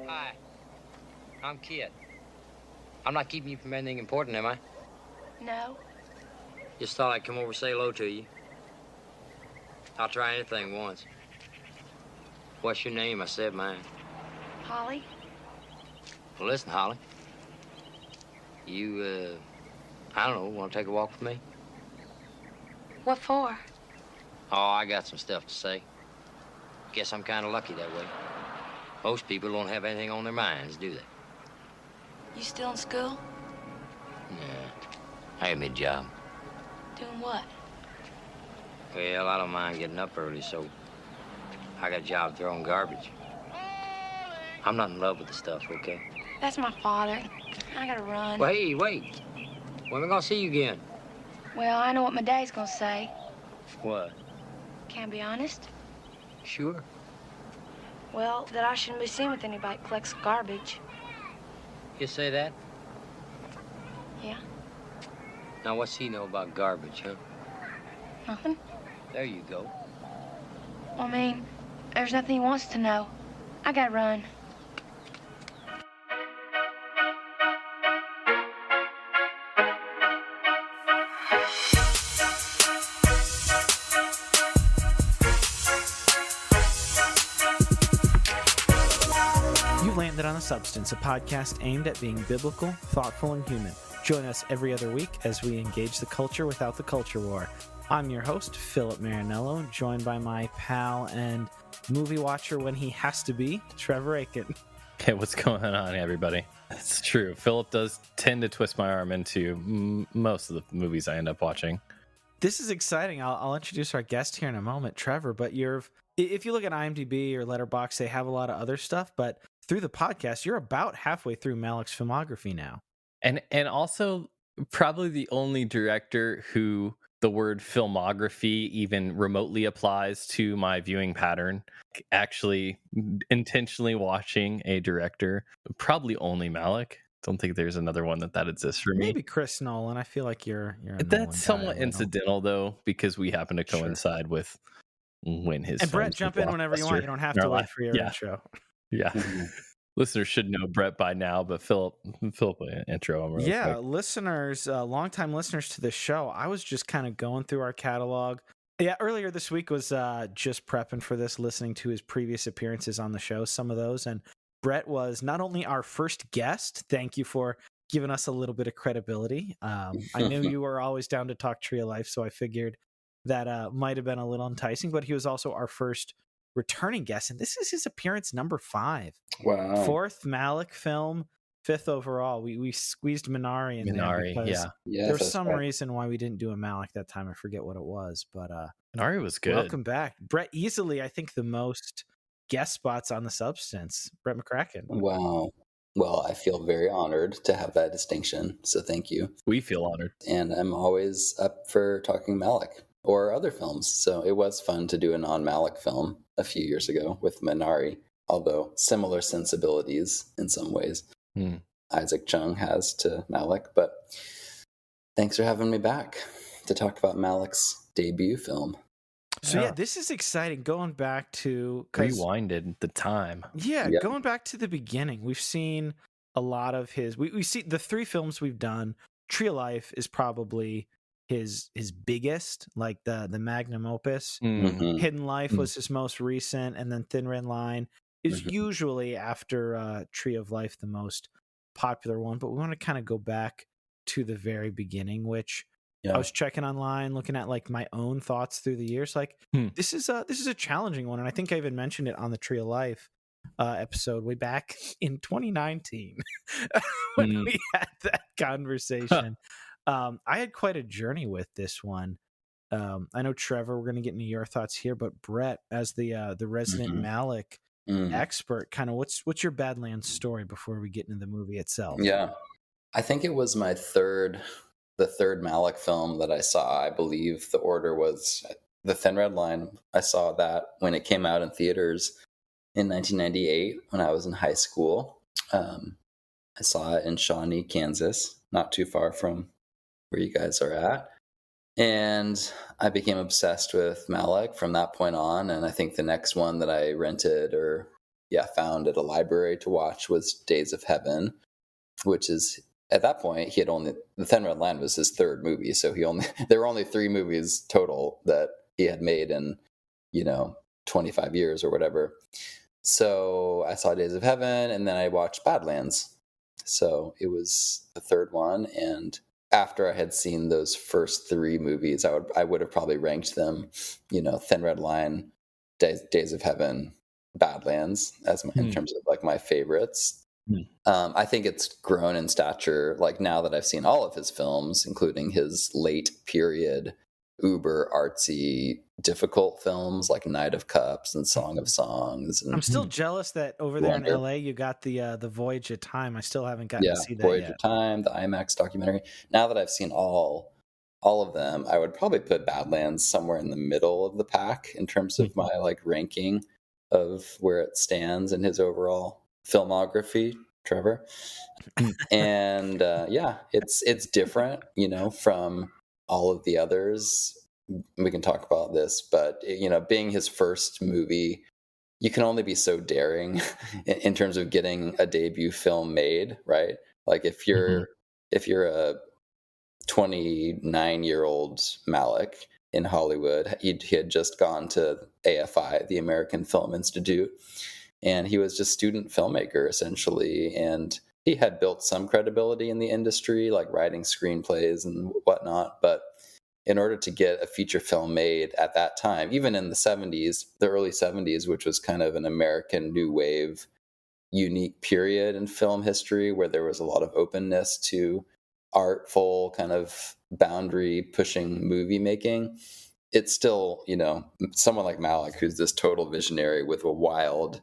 Hi, I'm Kid. I'm not keeping you from anything important, am I? No. Just thought I'd come over and say hello to you. I'll try anything once. What's your name? I said mine. Holly? Well, listen, Holly. You, I don't know, want to take a walk with me? What for? Oh, I got some stuff to say. Guess I'm kind of lucky that way. Most people don't have anything on their minds, do they? You still in school? Yeah. I have me a job. Doing what? Well, I don't mind getting up early, so I got a job throwing garbage. I'm not in love with the stuff, okay? That's my father. I gotta run. Well, hey, wait. When am I gonna see you again? Well, I know what my dad's gonna say. What? Can I be honest? Sure. Well, that I shouldn't be seen with anybody that collects garbage. You say that? Yeah? Now, what's he know about garbage, huh? Nothing? There you go. Well, I mean, there's nothing he wants to know. I gotta run. You landed on a Substance, a podcast aimed at being biblical, thoughtful, and human. Join us every other week as we engage the culture without the culture war. I'm your host, Philip Marinello, joined by my pal and movie watcher when he has to be, Trevor Aiken. Hey, what's going on, everybody? It's true. Philip does tend to twist my arm into most of the movies I end up watching. This is exciting. I'll introduce our guest here in a moment, Trevor, but if you look at IMDb or Letterboxd, they have a lot of other stuff, but through the podcast, you're about halfway through Malick's filmography now. And also probably the only director who the word filmography even remotely applies to my viewing pattern. Actually intentionally watching a director, probably only Malick. Don't think there's another one that exists for me. Maybe Chris Nolan. I feel like you're a Nolan That's guy somewhat a little. incidental though, because we happen to coincide with when his And Brett, films jump were in whenever you want. You don't have in to our wait life. for your intro. Yeah. Listeners should know Brett by now, but Philip intro him real quick. Listeners, longtime listeners to this show, I was just kind of going through our catalog. Yeah, earlier this week was just prepping for this, listening to his previous appearances on the show, some of those. And Brett was not only our first guest, thank you for giving us a little bit of credibility. I knew you were always down to talk Tree of Life, so I figured that might have been a little enticing, but he was also our first returning guest, and this is his appearance number 5. Wow. 4th Malick film, 5th overall. We squeezed Minari in there because there was some reason why we didn't do a Malick that time. I forget what it was, but Minari was good. Welcome back, Brett. Easily, I think the most guest spots on the Substance. Brett McCracken. Wow. Well, I feel very honored to have that distinction, so thank you. We feel honored. And I'm always up for talking Malick or other films, so it was fun to do a non-Malick film a few years ago with Minari, although similar sensibilities in some ways. Isaac Chung has to Malick, but thanks for having me back to talk about Malick's debut film. So yeah, this is exciting. Going back to rewinded the time. Yeah, going back to the beginning, we've seen a lot of his. We see the 3 films we've done. Tree of Life is probably his biggest, like the magnum opus. Hidden Life was his most recent, and then Thin Red Line is usually after Tree of Life the most popular one. But we want to kind of go back to the very beginning, which I was checking online, looking at like my own thoughts through the years. Like this is a challenging one, and I think I even mentioned it on the Tree of Life episode way back in 2019 when we had that conversation. I had quite a journey with this one. I know, Trevor, we're going to get into your thoughts here, but Brett, as the resident Malick expert, kind of what's your Badlands story before we get into the movie itself? Yeah, I think it was the third Malick film that I saw. I believe the order was The Thin Red Line. I saw that when it came out in theaters in 1998 when I was in high school. I saw it in Shawnee, Kansas, not too far from where you guys are at. And I became obsessed with Malick from that point on. And I think the next one that I rented or found at a library to watch was Days of Heaven, which is, at that point, he had only, The Thin Red Line was his third movie, so there were only 3 movies total that he had made in, 25 years or whatever. So I saw Days of Heaven, and then I watched Badlands. So it was the third one, and after I had seen those first 3 movies, I would have probably ranked them, Thin Red Line, Days of Heaven, Badlands as in terms of like my favorites. I think it's grown in stature, like now that I've seen all of his films, including his late period, uber artsy, difficult films like Knight of Cups and Song of Songs. And I'm still jealous that over there in LA you got the Voyage of Time. I still haven't gotten to see that Voyage yet. of Time, the IMAX documentary. Now that I've seen all of them, I would probably put Badlands somewhere in the middle of the pack in terms of my like ranking of where it stands in his overall filmography, Trevor. And it's different, from all of the others. We can talk about this, but being his first movie, you can only be so daring in terms of getting a debut film made, right? Like if you're a 29-year-old Malick in Hollywood, he had just gone to AFI, the American Film Institute, and he was just student filmmaker essentially, and he had built some credibility in the industry, like writing screenplays and whatnot. But in order to get a feature film made at that time, even in the early 70s, which was kind of an American new wave, unique period in film history where there was a lot of openness to artful kind of boundary pushing movie making, it's still, someone like Malick, who's this total visionary with a wild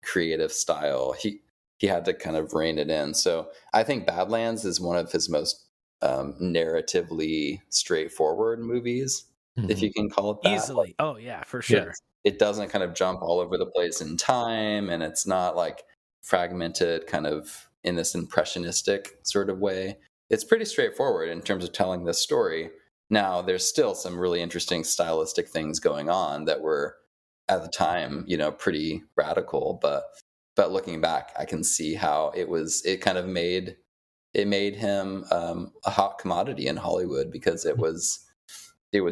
creative style, he had to kind of rein it in. So I think Badlands is one of his most narratively straightforward movies, if you can call it that. Easily. Oh yeah, for sure. Yeah. It doesn't kind of jump all over the place in time, and it's not like fragmented kind of in this impressionistic sort of way. It's pretty straightforward in terms of telling the story. Now, there's still some really interesting stylistic things going on that were at the time, pretty radical, but looking back, I can see how it kind of made him a hot commodity in Hollywood, because it was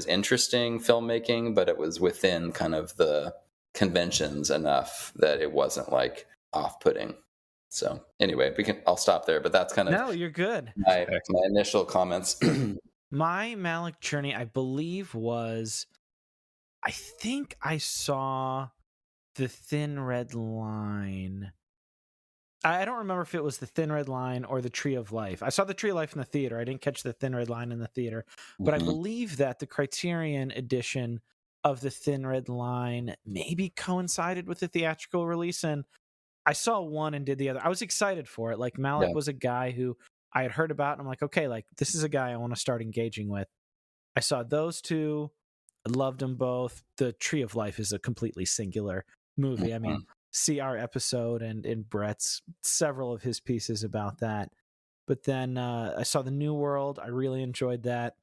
interesting filmmaking, but it was within kind of the conventions enough that it wasn't like off-putting. So anyway, I'll stop there, but that's kind of No, you're good. my initial comments. My Malick journey, I believe, I think I saw The Thin Red Line. I don't remember if it was The Thin Red Line or The Tree of Life. I saw The Tree of Life in the theater. I didn't catch The Thin Red Line in the theater. But I believe that the Criterion edition of The Thin Red Line maybe coincided with the theatrical release. And I saw one and did the other. I was excited for it. Like, Malick was a guy who I had heard about, and I'm like, okay, like, this is a guy I want to start engaging with. I saw those two. I loved them both. The Tree of Life is a completely singular movie. I mean, see our episode and Brett's several of his pieces about that. But then I saw The New World. I really enjoyed that.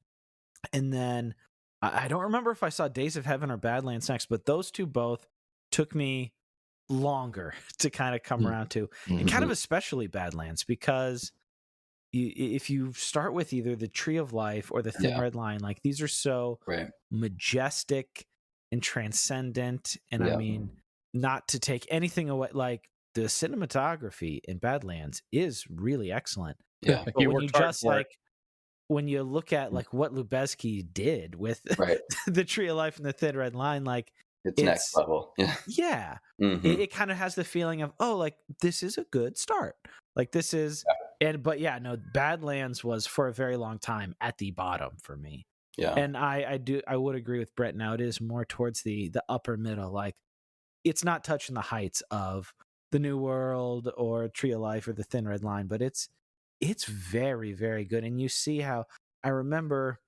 And then I don't remember if I saw Days of Heaven or Badlands next, but those two both took me longer to kind of come around to, and kind of especially Badlands, because if you start with either The Tree of Life or The Thin Red Line, like, these are so majestic and transcendent. And I mean, not to take anything away, like, the cinematography in Badlands is really excellent. Yeah. But when you just when you look at like what Lubeski did with The Tree of Life and The Thin Red Line, like, it's next level. Yeah. It kind of has the feeling of, oh, like, this is a good start. Like, this is, but Badlands was for a very long time at the bottom for me. Yeah. And I would agree with Brett. Now it is more towards the upper middle. Like, it's not touching the heights of The New World or Tree of Life or The Thin Red Line, but it's very, very good. And you see how, I remember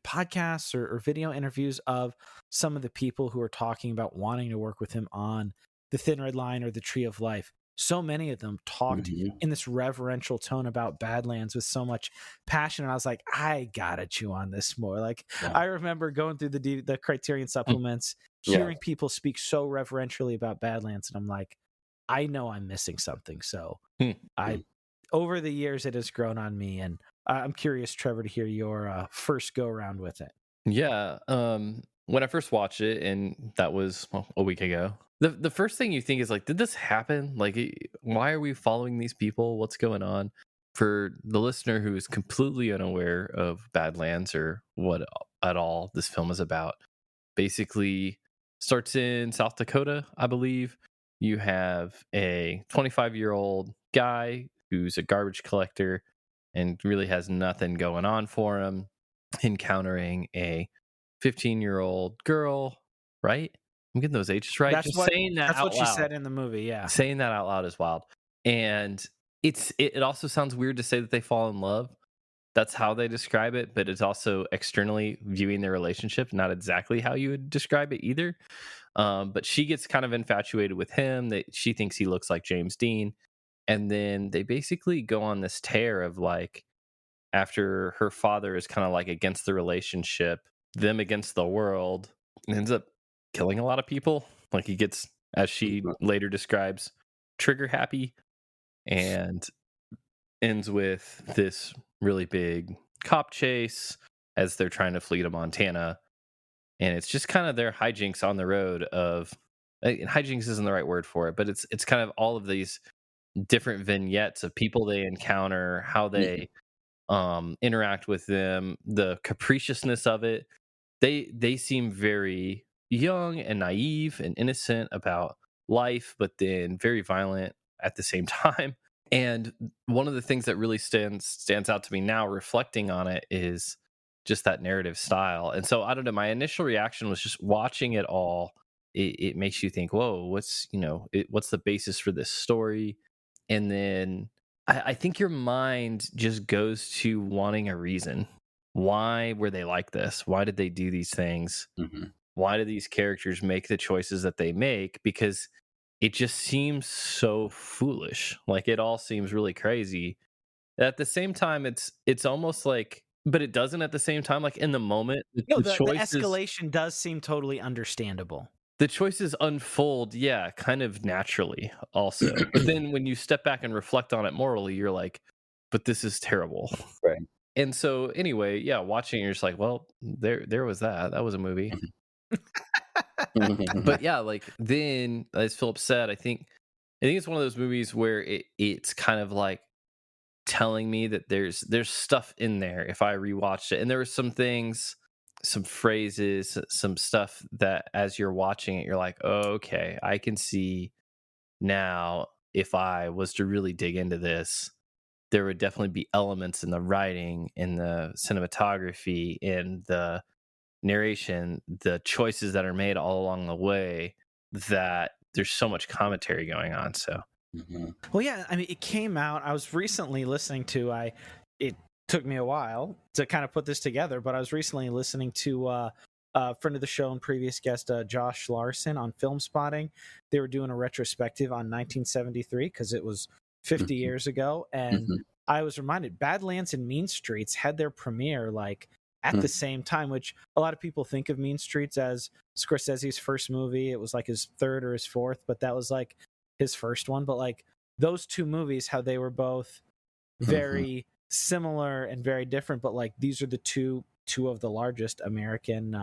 podcasts or video interviews of some of the people who are talking about wanting to work with him on The Thin Red Line or The Tree of Life. So many of them talked in this reverential tone about Badlands with so much passion. And I was like, I gotta chew on this more. Like, I remember going through the Criterion supplements, hearing people speak so reverentially about Badlands. And I'm like, I know I'm missing something. So Hmm. over the years, it has grown on me, and I'm curious, Trevor, to hear your first go around with it. Yeah. When I first watched it, and that was a week ago, the first thing you think is like, did this happen? Like, why are we following these people? What's going on? For the listener who is completely unaware of Badlands or what at all this film is about, basically starts in South Dakota, I believe. You have a 25-year-old guy who's a garbage collector and really has nothing going on for him, encountering a 15-year-old girl, right? I'm getting those ages right. Just saying that that's out what she loud. said in the movie. Yeah, Saying that out loud is wild. And it also sounds weird to say that they fall in love. That's how they describe it, but it's also externally viewing their relationship, not exactly how you would describe it either. But she gets kind of infatuated with him. That she thinks he looks like James Dean. And then they basically go on this tear of like, after her father is kind of like against the relationship, them against the world, and ends up killing a lot of people. Like he gets, as she later describes, trigger happy, and ends with this really big cop chase as they're trying to flee to Montana. And it's just kind of their hijinks on the road of, hijinks isn't the right word for it, but it's kind of all of these different vignettes of people they encounter, how they interact with them, the capriciousness of it. They seem very young and naive and innocent about life, but then very violent at the same time. And one of the things that really stands out to me now, reflecting on it, is just that narrative style. And so I don't know, my initial reaction was just watching it all. It makes you think, whoa, what's the basis for this story? And then I think your mind just goes to wanting a reason. Why were they like this? Why did they do these things? Mm-hmm. Why do these characters make the choices that they make? Because it just seems so foolish. Like it all seems really crazy. At the same time, it's almost like, but it doesn't at the same time. Like in the moment, the escalation does seem totally understandable. The choices unfold, yeah, kind of naturally also. But then when you step back and reflect on it morally, you're like, but this is terrible. Right. And so anyway, yeah, watching, you're just like, well, there was that. That was a movie. But yeah, like then, as Philip said, I think it's one of those movies where it's kind of like telling me that there's stuff in there if I rewatched it. And there were some things, some phrases, some stuff that as you're watching it, you're like, oh, okay, I can see now if I was to really dig into this, there would definitely be elements in the writing, in the cinematography, in the narration, the choices that are made all along the way, that there's so much commentary going on. So, well, yeah, I mean, it came out. I was recently listening to. It took me a while to kind of put this together, but I was recently listening to a friend of the show and previous guest, Josh Larson, on Film Spotting. They were doing a retrospective on 1973 because it was 50 years ago, and I was reminded Badlands and Mean Streets had their premiere like at the same time, which a lot of people think of Mean Streets as Scorsese's first movie. It was like his third or his fourth, but that was like his first one. But like those two movies, how they were both very similar and very different, but like these are the two of the largest American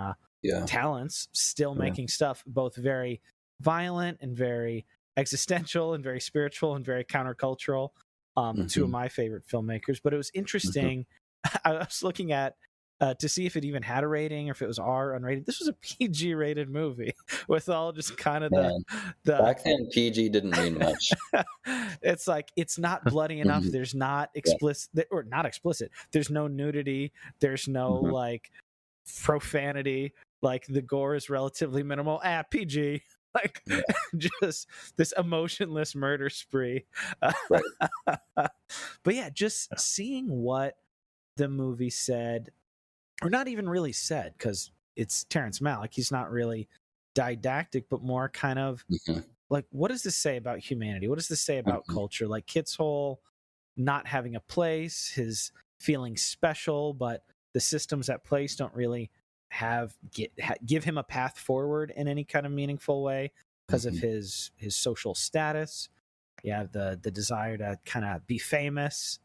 talents still making stuff, both very violent and very existential and very spiritual and very countercultural. Two of my favorite filmmakers. But it was interesting. I was looking at to see if it even had a rating or if it was R unrated. This was a PG rated movie with all just kind of the back then PG didn't mean much. It's like it's not bloody enough. There's not explicit or not explicit. There's no nudity. There's no like profanity. Like the gore is relatively minimal. PG. Like just this emotionless murder spree. But yeah, just seeing what the movie said, or not even really said, because it's Terrence Malick. He's not really didactic, but more kind of like, what does this say about humanity? What does this say about culture? Like Kit's whole not having a place, his feeling special, but the systems at place don't really give him a path forward in any kind of meaningful way because of his social status. You have the desire to kind of be famous,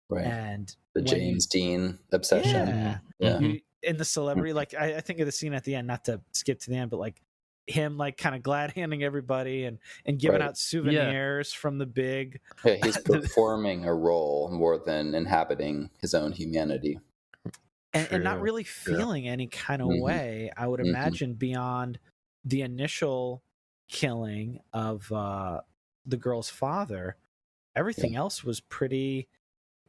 Right. and The James Dean obsession. Yeah. Yeah. In the celebrity, like I think of the scene at the end, not to skip to the end, but like him like kind of glad handing everybody and giving Right. out souvenirs from the big. Yeah, he's performing a role more than inhabiting his own humanity. And not really feeling any kind of way, I would imagine, beyond the initial killing of the girl's father. Everything else was pretty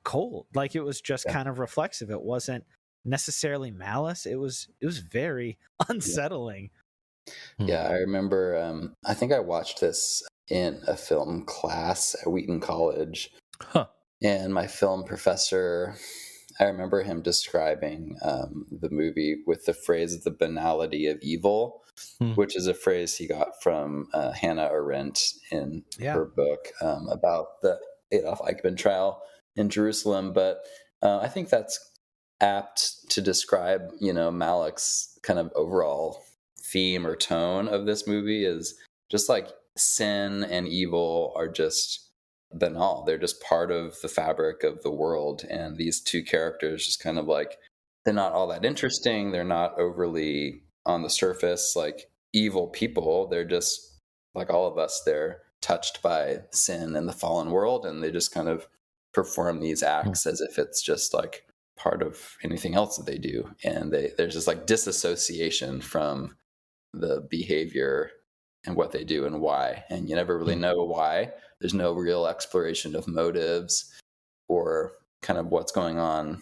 cold. Like it was just kind of reflexive. It wasn't necessarily malice. It was very unsettling. Yeah, I remember, I think I watched this in a film class at Wheaton College. And my film professor, I remember him describing the movie with the phrase "the banality of evil," which is a phrase he got from Hannah Arendt in her book about the Adolf Eichmann trial in Jerusalem. But I think that's apt to describe, Malick's kind of overall theme or tone of this movie is just like sin and evil are just banal. They're just part of the fabric of the world. And these two characters just kind of like, they're not all that interesting. They're not overly on the surface, like evil people. They're just like all of us. They're touched by sin and the fallen world. And they just kind of perform these acts as if it's just like part of anything else that they do. And there's just like disassociation from the behavior and what they do and why. And you never really know why. There's no real exploration of motives or kind of what's going on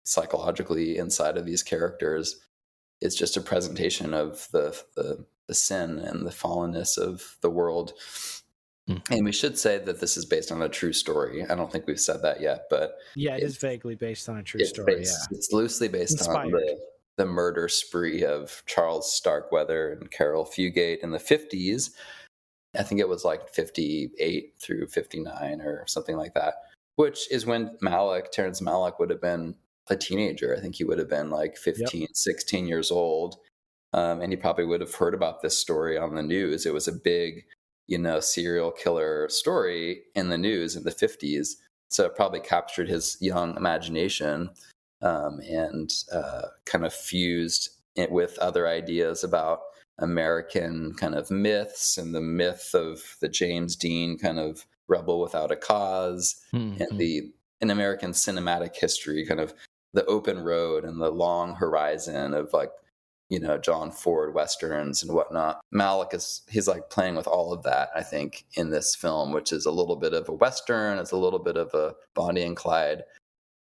psychologically inside of these characters. It's just a presentation of the sin and the fallenness of the world. And we should say that this is based on a true story. I don't think we've said that yet, but it is vaguely based on a true story. It's loosely based on the murder spree of Charles Starkweather and Carol Fugate in the 50s. I think it was like 58 through 59 or something like that, which is when Terrence Malick would have been a teenager. I think he would have been like 15, 16 years old. And he probably would have heard about this story on the news. It was a big, serial killer story in the news in the 50s. So it probably captured his young imagination and kind of fused it with other ideas about American kind of myths and the myth of the James Dean kind of rebel without a cause and in American cinematic history, kind of the open road and the long horizon of like, John Ford Westerns and whatnot. Malick he's like playing with all of that, I think, in this film, which is a little bit of a Western. It's a little bit of a Bonnie and Clyde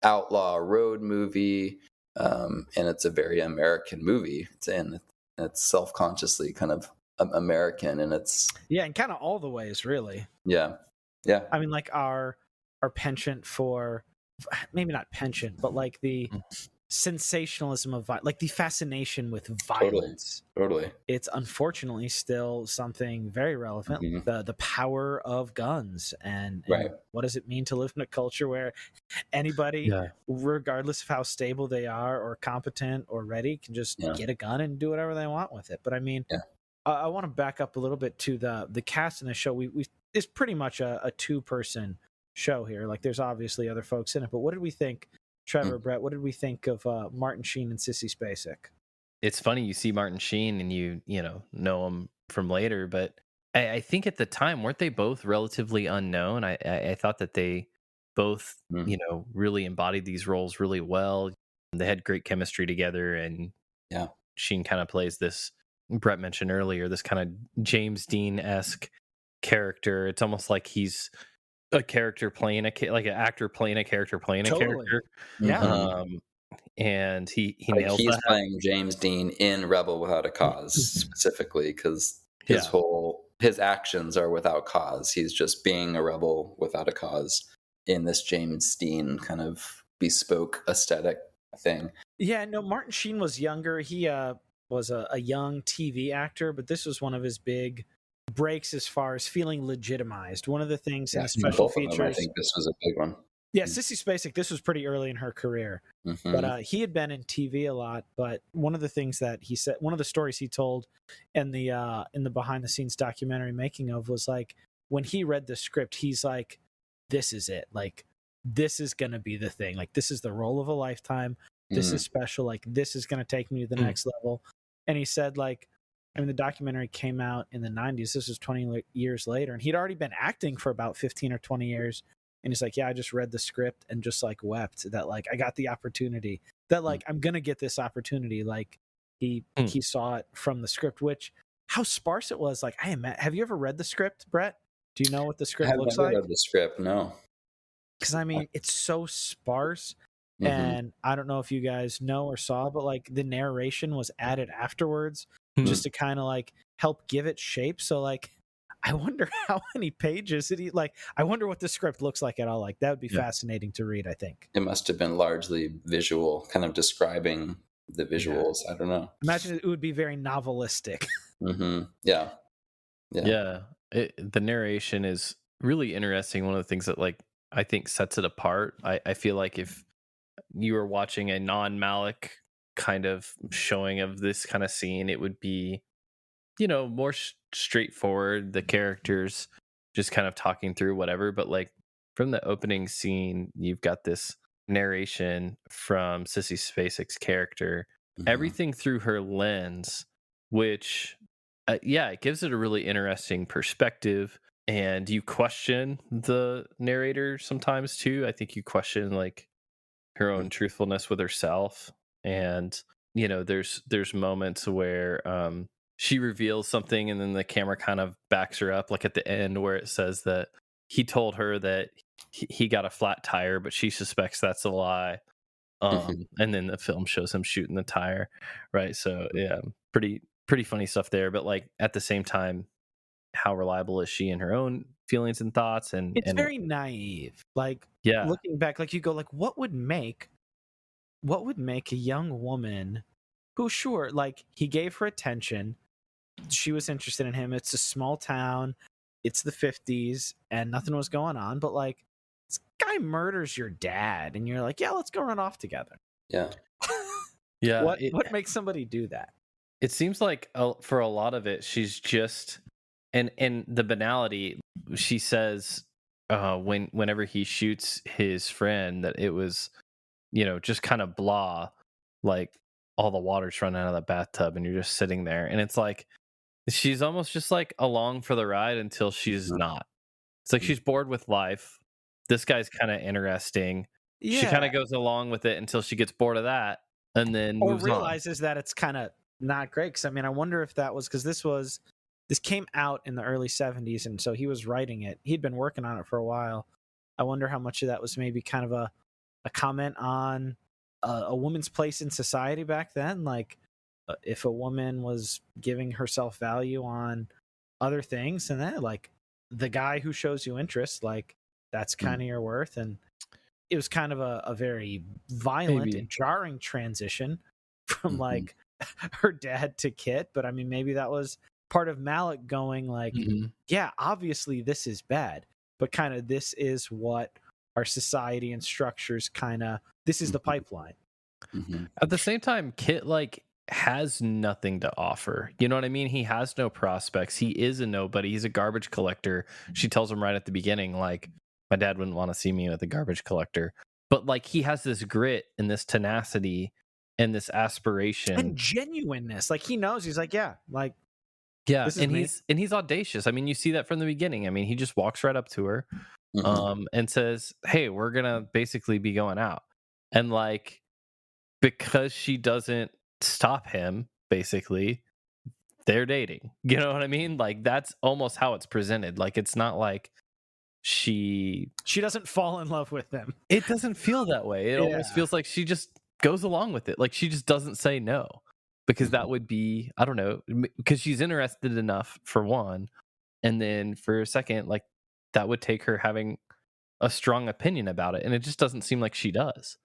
outlaw road movie. And it's a very American movie. It's self-consciously kind of American, and it's and kind of all the ways, really. Yeah. I mean, like our penchant for, maybe not penchant, but like the sensationalism of like the fascination with violence. Totally. It's unfortunately still something very relevant. The power of guns and what does it mean to live in a culture where anybody, regardless of how stable they are or competent or ready, can just get a gun and do whatever they want with it. But I mean, I want to back up a little bit to the cast in the show. It's pretty much a two-person show here. Like there's obviously other folks in it, but what did we think? Trevor, Brett, what did we think of Martin Sheen and Sissy Spacek? It's funny you see Martin Sheen and you know him from later, but I think at the time, weren't they both relatively unknown? I thought that they both really embodied these roles really well. They had great chemistry together, and Sheen kind of plays this, Brett mentioned earlier, this kind of James Dean-esque character. It's almost like he's a character playing like an actor playing a character playing a character. And he nails he's that. Playing James Dean in Rebel Without a Cause specifically, because his actions are without cause. He's just being a rebel without a cause in this James Dean kind of bespoke aesthetic thing. Martin Sheen was younger. He was a young TV actor, but this was one of his big breaks as far as feeling legitimized. One of the things in the special features, I think this was a big one. Sissy Spacek, this was pretty early in her career, but he had been in TV a lot. But one of the things that he said, one of the stories he told in the behind the scenes documentary making of, was like when he read the script, he's like, this is it. Like, this is going to be the thing. Like, this is the role of a lifetime. This is special. Like, this is going to take me to the next level. And he said, like, I mean, the documentary came out in the 90s. This was 20 years later. And he'd already been acting for about 15 or 20 years. And he's like, yeah, I just read the script and just like wept that like I got the opportunity, that like I'm going to get this opportunity. Like he saw it from the script, which how sparse it was. Like, have you ever read the script, Brett? Do you know what the script looks like? I have never read the script, no. Because I mean, it's so sparse. And I don't know if you guys know or saw, but like the narration was added afterwards just to kind of like help give it shape. So like, I wonder how many pages did he like. I wonder what the script looks like at all. Like that would be fascinating to read, I think. It must have been largely visual, kind of describing the visuals. I don't know. Imagine it would be very novelistic. Yeah. The narration is really interesting. One of the things that like I think sets it apart. I feel like if you were watching a non-Malick kind of showing of this kind of scene, it would be, you know, more straightforward. The characters just kind of talking through whatever. But like from the opening scene, you've got this narration from Sissy Spacek's character, everything through her lens, which, it gives it a really interesting perspective. And you question the narrator sometimes too. I think you question like her own truthfulness with herself. And, you know, there's moments where she reveals something and then the camera kind of backs her up, like at the end where it says that he told her that he got a flat tire, but she suspects that's a lie. And then the film shows him shooting the tire, right? So yeah, pretty funny stuff there. But like at the same time, how reliable is she in her own feelings and thoughts? And it's very naive. Like looking back, like you go like, what would make a young woman who, sure, like he gave her attention, she was interested in him. It's a small town, it's the 50s, and nothing was going on. But like, this guy murders your dad, and you're like, yeah, let's go run off together. Yeah. What makes somebody do that? It seems like for a lot of it, she's just, and the banality. She says whenever he shoots his friend that it was, you know, just kind of blah, like all the water's running out of the bathtub and you're just sitting there, and it's like she's almost just like along for the ride until she's not. It's like she's bored with life. This guy's kind of interesting. She kind of goes along with it until she gets bored of that, and then moves realizes that it's kind of not great. Because I mean, I wonder if that was because this came out in the early 70s, and so he was writing it. He'd been working on it for a while. I wonder how much of that was maybe kind of a comment on a woman's place in society back then. Like if a woman was giving herself value on other things, and that like the guy who shows you interest, like that's kind of your worth. And it was kind of a very violent and jarring transition from like her dad to Kit. But I mean, maybe that was part of Malick going like, yeah, obviously this is bad, but kind of this is what our society and structures kind of, this is the pipeline. At the same time, Kit like has nothing to offer. You know what I mean? He has no prospects. He is a nobody. He's a garbage collector. She tells him right at the beginning, like, my dad wouldn't want to see me with a garbage collector. But like he has this grit and this tenacity and this aspiration and genuineness. Like he knows, he's like, yeah, and he's audacious. I mean, you see that from the beginning. I mean, he just walks right up to her and says, hey, we're gonna basically be going out. And like, because she doesn't stop him, basically they're dating. You know what I mean? Like that's almost how it's presented. Like it's not like she doesn't fall in love with him. It doesn't feel that way. It almost feels like she just goes along with it. Like she just doesn't say no, because that would be, I don't know, because she's interested enough for one, and then for a second, like that would take her having a strong opinion about it, and it just doesn't seem like she does.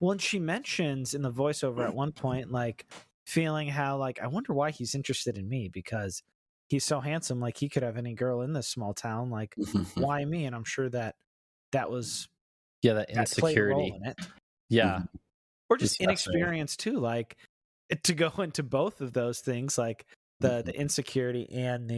Well, and she mentions in the voiceover at one point, like feeling how like, I wonder why he's interested in me, because he's so handsome. Like he could have any girl in this small town. Like why me? And I'm sure that was that insecurity in it. Or just inexperience too. Like to go into both of those things, like the insecurity and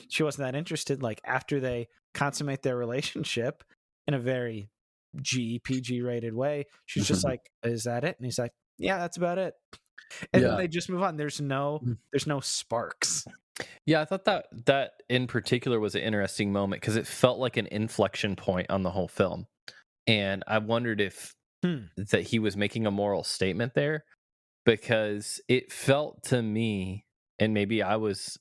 she wasn't that interested. Like after they consummate their relationship in a very PG rated way, she's just like, "Is that it?" And he's like, "Yeah, that's about it." And then they just move on. There's no sparks. Yeah, I thought that in particular was an interesting moment because it felt like an inflection point on the whole film, and I wondered if that he was making a moral statement there, because it felt to me, and maybe I was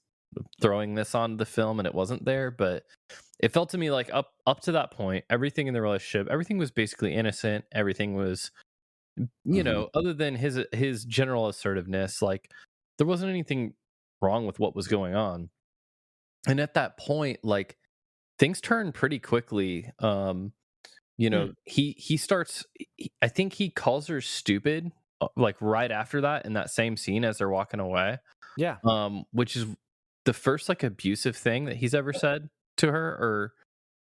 throwing this on the film and it wasn't there, but it felt to me like up to that point, everything in the relationship, everything was basically innocent. Everything was, you know, other than his general assertiveness, like there wasn't anything wrong with what was going on. And at that point, like things turn pretty quickly. You know, he starts, I think he calls her stupid, like right after that in that same scene as they're walking away. Yeah. Which is the first like abusive thing that he's ever said to her, or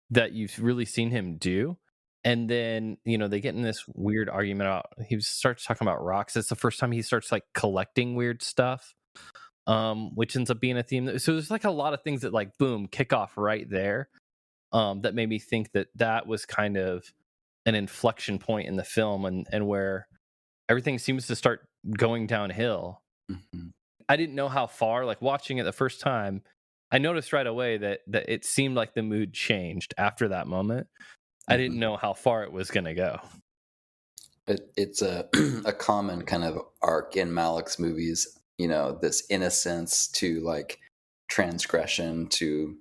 that you've really seen him do. And then, you know, they get in this weird argument about, he starts talking about rocks. It's the first time he starts like collecting weird stuff, which ends up being a theme. So there's like a lot of things that like, boom, kick off right there. That made me think that was kind of an inflection point in the film, and where everything seems to start going downhill. I didn't know how far, like watching it the first time, I noticed right away that it seemed like the mood changed after that moment. I didn't know how far it was going to go. It's a common kind of arc in Malick's movies, you know, this innocence to like transgression to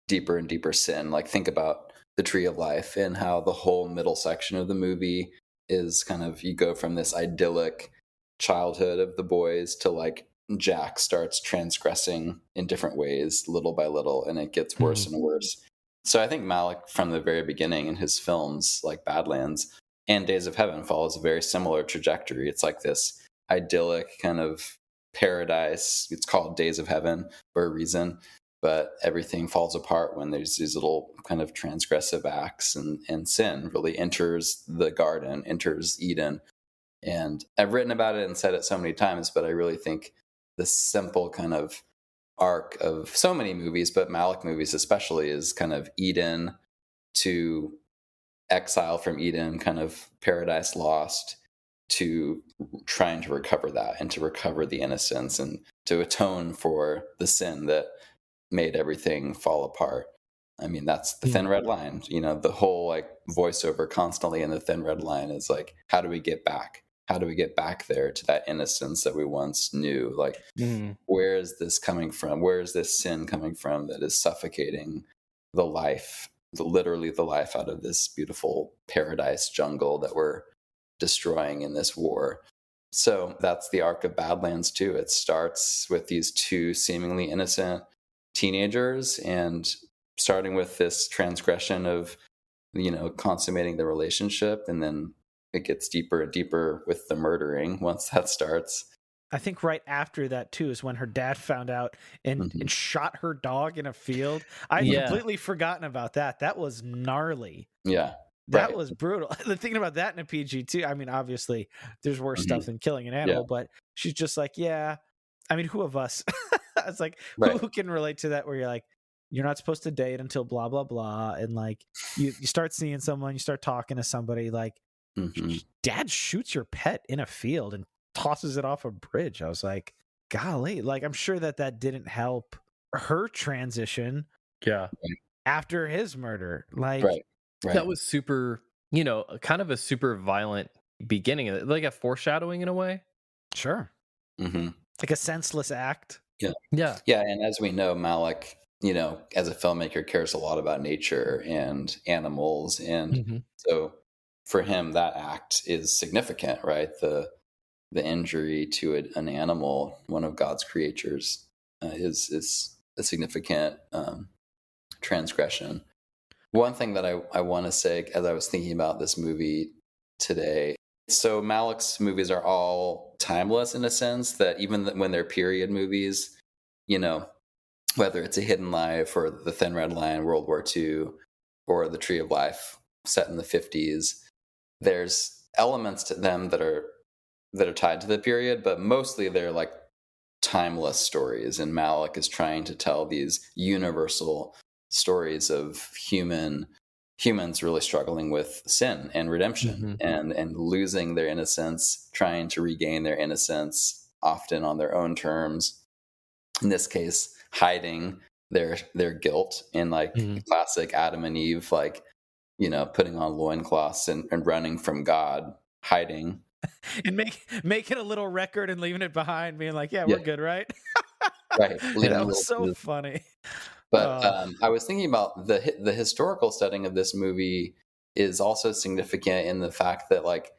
deeper and deeper sin. Like think about the Tree of Life and how the whole middle section of the movie is kind of, you go from this idyllic childhood of the boys to like Jack starts transgressing in different ways little by little, and it gets worse and worse. So I think Malick from the very beginning in his films like Badlands and Days of Heaven follows a very similar trajectory. It's like this idyllic kind of paradise. It's called Days of Heaven for a reason, but everything falls apart when there's these little kind of transgressive acts, and sin really enters the garden, enters Eden. And I've written about it and said it so many times, but I really think the simple kind of arc of so many movies, but Malick movies especially, is kind of Eden to exile from Eden, kind of paradise lost, to trying to recover that and to recover the innocence and to atone for the sin that made everything fall apart. I mean, that's the thin red line. You know, the whole like voiceover constantly in the thin red line is like, how do we get back? How do we get back there to that innocence that we once knew? Like, where is this coming from? Where is this sin coming from that is suffocating the life, literally the life out of this beautiful paradise jungle that we're destroying in this war? So that's the arc of Badlands too. It starts with these two seemingly innocent teenagers, and starting with this transgression of, you know, consummating the relationship, and then it gets deeper and deeper with the murdering once that starts. I think right after that too is when her dad found out and shot her dog in a field. I'd completely forgotten about that. That was gnarly. Yeah. That was brutal. Thinking about that in a PG too. I mean, obviously there's worse stuff than killing an animal, but she's just like, yeah. I mean, who of us? It's like, who can relate to that, where you're like, you're not supposed to date until blah, blah, blah. And like, you start seeing someone, you start talking to somebody, like, dad shoots your pet in a field and tosses it off a bridge. I was like, golly, like, I'm sure that didn't help her transition. Yeah. After his murder. Like, that was super, you know, kind of a super violent beginning, like a foreshadowing in a way. Sure. Like a senseless act. Yeah. And as we know, Malick, you know, as a filmmaker, cares a lot about nature and animals. And so for him, that act is significant, right? The injury to an animal, one of God's creatures, is a significant transgression. One thing that I want to say, as I was thinking about this movie today, so Malick's movies are all timeless in a sense, that even when they're period movies, you know, whether it's A Hidden Life or The Thin Red Line, World War II, or The Tree of Life set in the 50s, there's elements to them that are tied to the period, but mostly they're like timeless stories, and Malick is trying to tell these universal stories of humans really struggling with sin and redemption, and losing their innocence, trying to regain their innocence, often on their own terms. In this case, hiding their guilt in like classic Adam and Eve, like, you know, putting on loincloths and running from God, hiding. And making a little record and leaving it behind, being like, yeah, we're good, right? Right. That was so funny. But I was thinking about the historical setting of this movie is also significant in the fact that, like,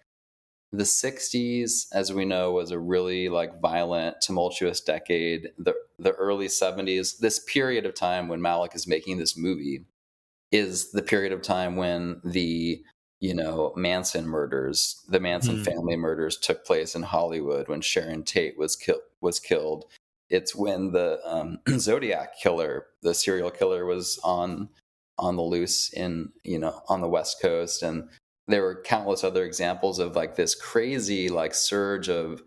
the 60s, as we know, was a really like violent, tumultuous decade. The early 70s, this period of time when Malick is making this movie, is the period of time when the, you know, Manson murders, the Manson family murders took place in Hollywood, when Sharon Tate was killed. It's when the Zodiac killer, the serial killer, was on the loose in, you know, on the West Coast. And there were countless other examples of like this crazy like surge of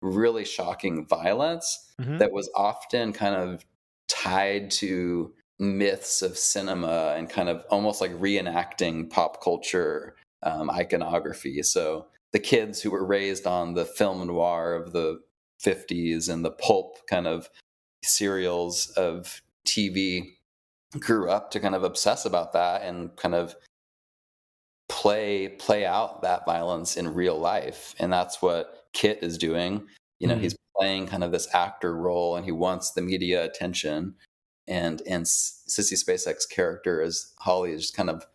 really shocking violence that was often kind of tied to myths of cinema and kind of almost like reenacting pop culture iconography. So the kids who were raised on the film noir of the 50s and the pulp kind of serials of TV grew up to kind of obsess about that and kind of play out that violence in real life. And that's what Kit is doing. You know, he's playing kind of this actor role, and he wants the media attention. And Sissy Spacek's character as Holly is just kind of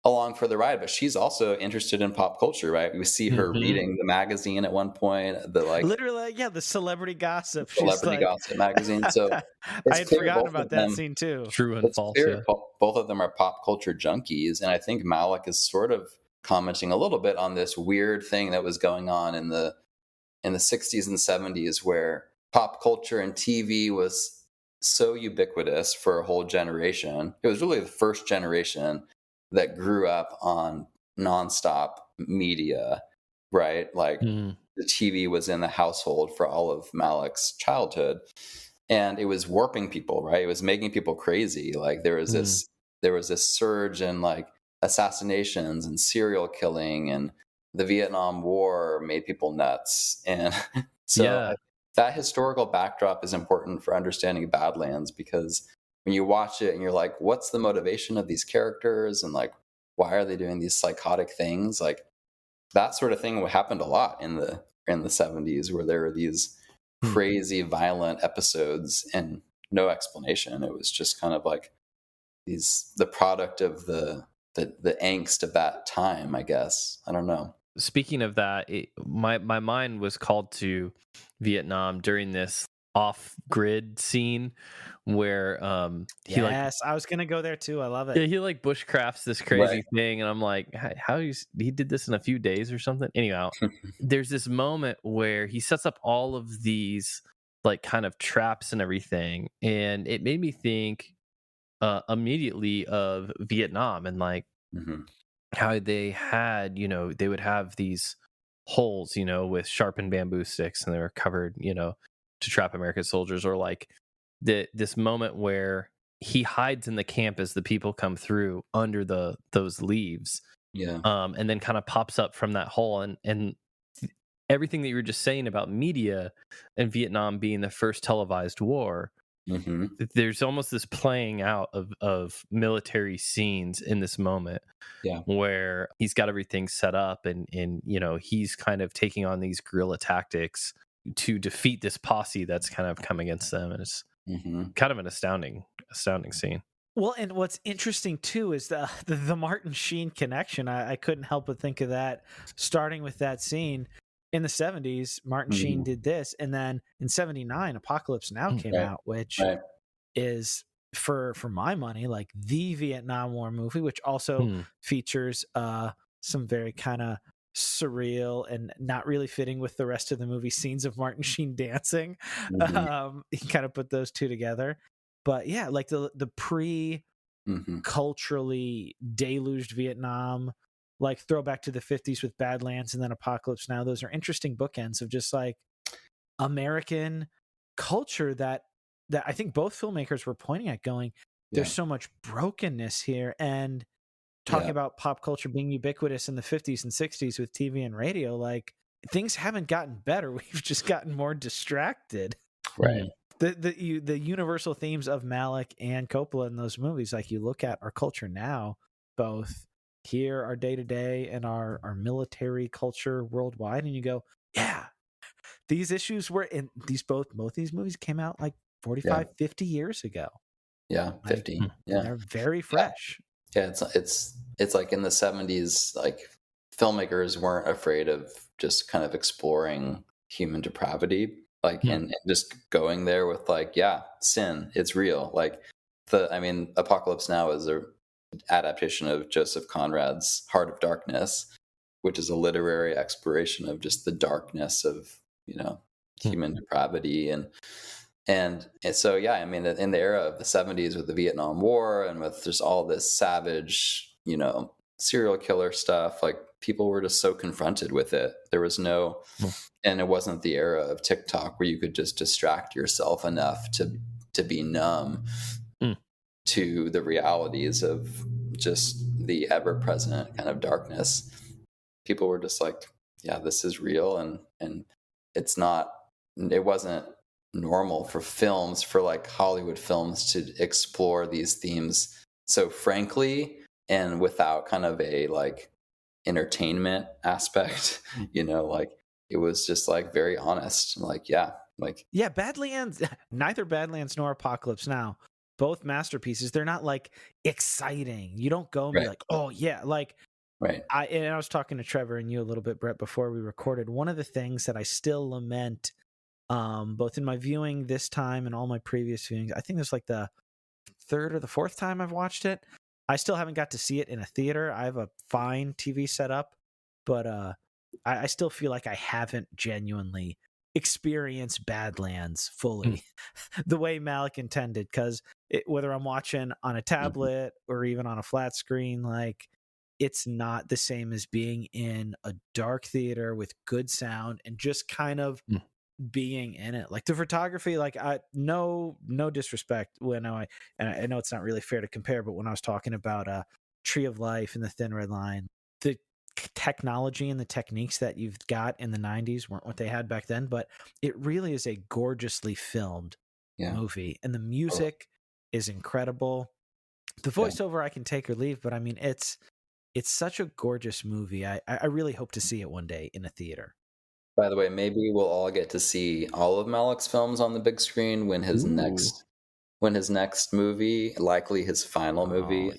along for the ride, but she's also interested in pop culture, right? We see her reading the magazine at one point, the like literally, yeah, the celebrity gossip, gossip magazine. So I had forgotten about that scene too. True and false. Clear, both of them are pop culture junkies, and I think Malick is sort of commenting a little bit on this weird thing that was going on in the 60s and 70s, where pop culture and TV was so ubiquitous for a whole generation. It was really the first generation that grew up on nonstop media, right? Like the TV was in the household for all of Malick's childhood, and it was warping people, right? It was making people crazy. Like there was this surge in like assassinations and serial killing, and the Vietnam War made people nuts. And so that historical backdrop is important for understanding Badlands, because when you watch it and you're like, what's the motivation of these characters, and like, why are they doing these psychotic things? Like that sort of thing happened a lot in the 70s, where there were these crazy violent episodes and no explanation. It was just kind of like the product of the angst of that time, I guess. I don't know. Speaking of that, my mind was called to Vietnam during this off-grid scene where he I was gonna go there too. I love it. Yeah, he like bushcrafts this crazy thing, and I'm like, how he did this in a few days or something. Anyhow, there's this moment where he sets up all of these like kind of traps and everything, and it made me think immediately of Vietnam and like how they had, you know, they would have these holes, you know, with sharpened bamboo sticks, and they were covered, you know, to trap American soldiers, or like this moment where he hides in the camp as the people come through under those leaves, and then kind of pops up from that hole, and everything that you were just saying about media and Vietnam being the first televised war. There's almost this playing out of military scenes in this moment, where he's got everything set up, and you know, he's kind of taking on these guerrilla tactics to defeat this posse that's kind of come against them, and it's kind of an astounding scene. Well, and what's interesting too is the Martin Sheen connection. I couldn't help but think of that, starting with that scene. In the 70s, Martin Sheen did this, and then in 79, Apocalypse Now came out, which is, for my money, like the Vietnam War movie, which also features some very kind of surreal and not really fitting with the rest of the movie scenes of Martin Sheen dancing. He kind of put those two together. But yeah, like the culturally deluged Vietnam, like throwback to the 50s with Badlands, and then Apocalypse Now. Those are interesting bookends of just like American culture that I think both filmmakers were pointing at, going, there's so much brokenness here. And talking about pop culture being ubiquitous in the 50s and 60s with TV and radio, like, things haven't gotten better. We've just gotten more distracted. Right. The universal themes of Malick and Coppola in those movies, like, you look at our culture now, both here, our day-to-day, and our military culture worldwide, and you go, yeah, these issues were in both these movies came out like 45, 50 years ago. Yeah, 50. Yeah. They're very fresh. Yeah, it's like in the 70s, like, filmmakers weren't afraid of just kind of exploring human depravity, like, and just going there with, like, sin, it's real. Like, Apocalypse Now is a adaptation of Joseph Conrad's Heart of Darkness, which is a literary exploration of just the darkness of, human depravity. And so, in the era of the 70s with the Vietnam War and with just all this savage, serial killer stuff, like, people were just so confronted with it. There was no, and it wasn't the era of TikTok where you could just distract yourself enough to be numb to the realities of just the ever-present kind of darkness. People were just like, yeah, this is real. And it wasn't normal for like Hollywood films to explore these themes so frankly and without kind of a like entertainment aspect, like, it was just like very honest, like, Badlands, neither Badlands nor Apocalypse Now, both masterpieces. They're not like exciting. You don't go and be like, oh yeah, like, right. I was talking to Trevor and you a little bit, Brett, before we recorded. One of the things that I still lament, both in my viewing this time and all my previous viewings, I think this is like the third or the fourth time I've watched it. I still haven't got to see it in a theater. I have a fine TV setup, but I still feel like I haven't genuinely experienced Badlands fully the way Malick intended. Because whether I'm watching on a tablet or even on a flat screen, like, it's not the same as being in a dark theater with good sound and just kind of being in it. Like, the photography, like, no disrespect when I know it's not really fair to compare, but when I was talking about Tree of Life and The Thin Red Line, the technology and the techniques that you've got in the 90s weren't what they had back then, but it really is a gorgeously filmed movie, and the music is incredible. The voiceover I can take or leave, but I mean, it's such a gorgeous movie. I really hope to see it one day in a theater. By the way, maybe we'll all get to see all of Malick's films on the big screen when his next movie, likely his final movie,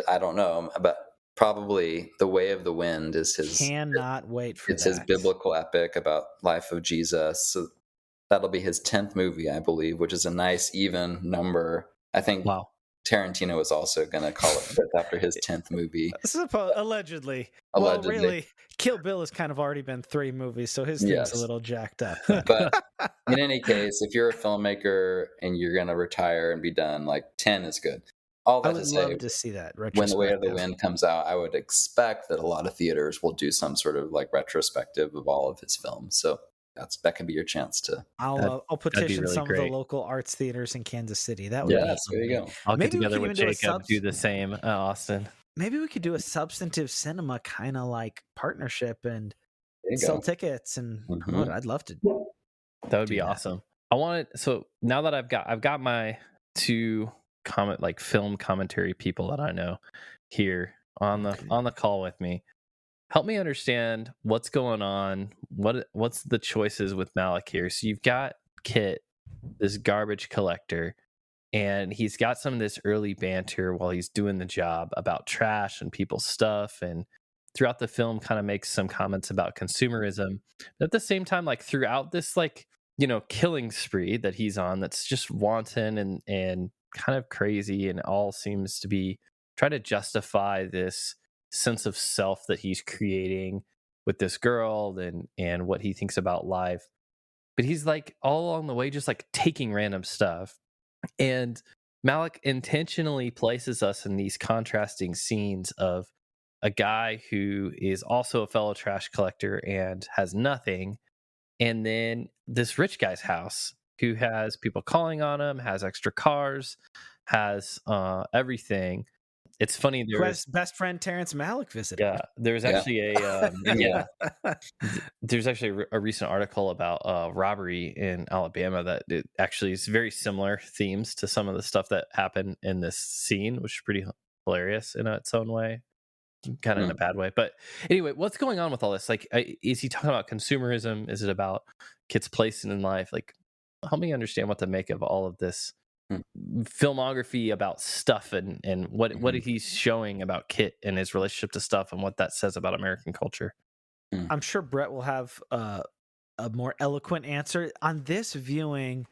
I don't know, but probably The Way of the Wind is his. Cannot wait for it's his biblical epic about life of Jesus. So that'll be his 10th movie, I believe, which is a nice even number. I think Tarantino is also going to call it fifth after his 10th movie. Allegedly. Well, really, Kill Bill has kind of already been 3 movies, so his thing's a little jacked up. But in any case, if you're a filmmaker and you're going to retire and be done, like, 10 is good. All that I would love to see that. When The Way of the Wind comes out, I would expect that a lot of theaters will do some sort of like retrospective of all of his films. So that could be your chance to. I'll petition really some great. of the local arts theaters in Kansas City. That would be there you go. I'll get together with Jacob, do the same, Austin. Maybe we could do a substantive cinema kind of like partnership and sell tickets, and I'd love to. That would be awesome. I want it. So now that I've got my 2 film commentary people that I know here on the call with me. Help me understand what's going on. What's the choices with Malick here? So you've got Kit, this garbage collector, and he's got some of this early banter while he's doing the job about trash and people's stuff, and throughout the film kind of makes some comments about consumerism. But at the same time, like, throughout this, like, killing spree that he's on, that's just wanton and kind of crazy, and all seems to be try to justify this sense of self that he's creating with this girl and what he thinks about life. But he's like all along the way just like taking random stuff. And Malick intentionally places us in these contrasting scenes of a guy who is also a fellow trash collector and has nothing, and then this rich guy's house who has people calling on him, has extra cars, has everything. It's funny. Who has best friend Terrence Malick visiting? Yeah, there's actually there's actually a recent article about robbery in Alabama that it actually is very similar themes to some of the stuff that happened in this scene, which is pretty hilarious in its own way, kind of in a bad way. But anyway, what's going on with all this? Like, is he talking about consumerism? Is it about Kit's place in life? Like, help me understand what to make of all of this filmography about stuff and what he's showing about Kit and his relationship to stuff and what that says about American culture. I'm sure Brett will have a more eloquent answer on this viewing.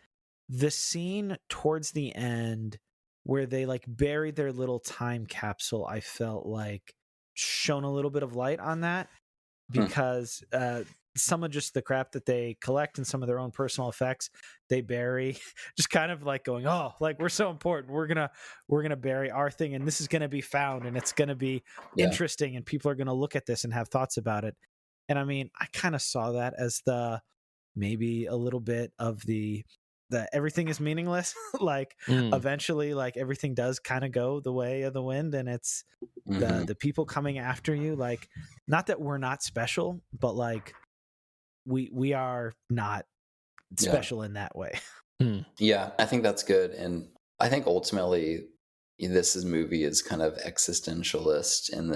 The scene towards the end where they like bury their little time capsule, I felt like shone a little bit of light on that, because some of just the crap that they collect and some of their own personal effects they bury, just kind of like going, oh, like we're so important, we're gonna bury our thing and this is gonna be found and it's gonna be interesting and people are gonna look at this and have thoughts about it. And I mean, I kind of saw that as maybe a little bit of the everything is meaningless. Like eventually, like everything does kind of go the way of the wind, and it's the people coming after you. Like, not that we're not special, but like we are not special in that way. Yeah, I think that's good, and I think ultimately this movie is kind of existentialist in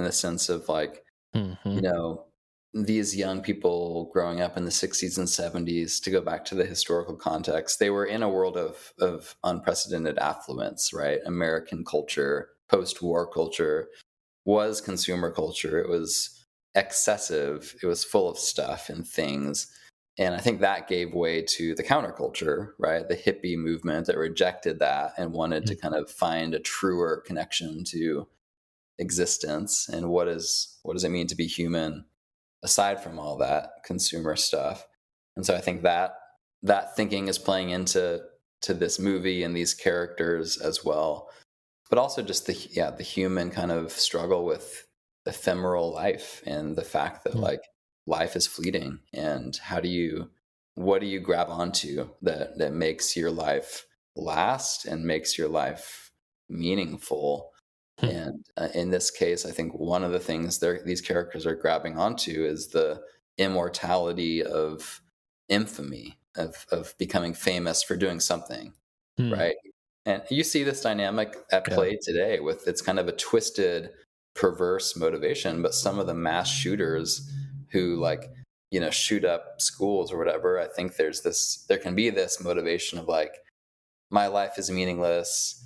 the sense of like, you know, these young people growing up in the 60s and 70s, to go back to the historical context, they were in a world of unprecedented affluence, right? American culture, post-war culture was consumer culture. It was excessive. It was full of stuff and things. And I think that gave way to the counterculture, right? The hippie movement that rejected that and wanted to kind of find a truer connection to existence and what does it mean to be human aside from all that consumer stuff. And so I think that thinking is playing into this movie and these characters as well, but also just the human kind of struggle with ephemeral life and the fact that like life is fleeting, and what do you grab onto that makes your life last and makes your life meaningful. And in this case, I think one of the things these characters are grabbing onto is the immortality of infamy, of becoming famous for doing something, right? And you see this dynamic at play today with it's kind of a twisted, perverse motivation, but some of the mass shooters who like, you know, shoot up schools or whatever, I think there can be this motivation of like, my life is meaningless.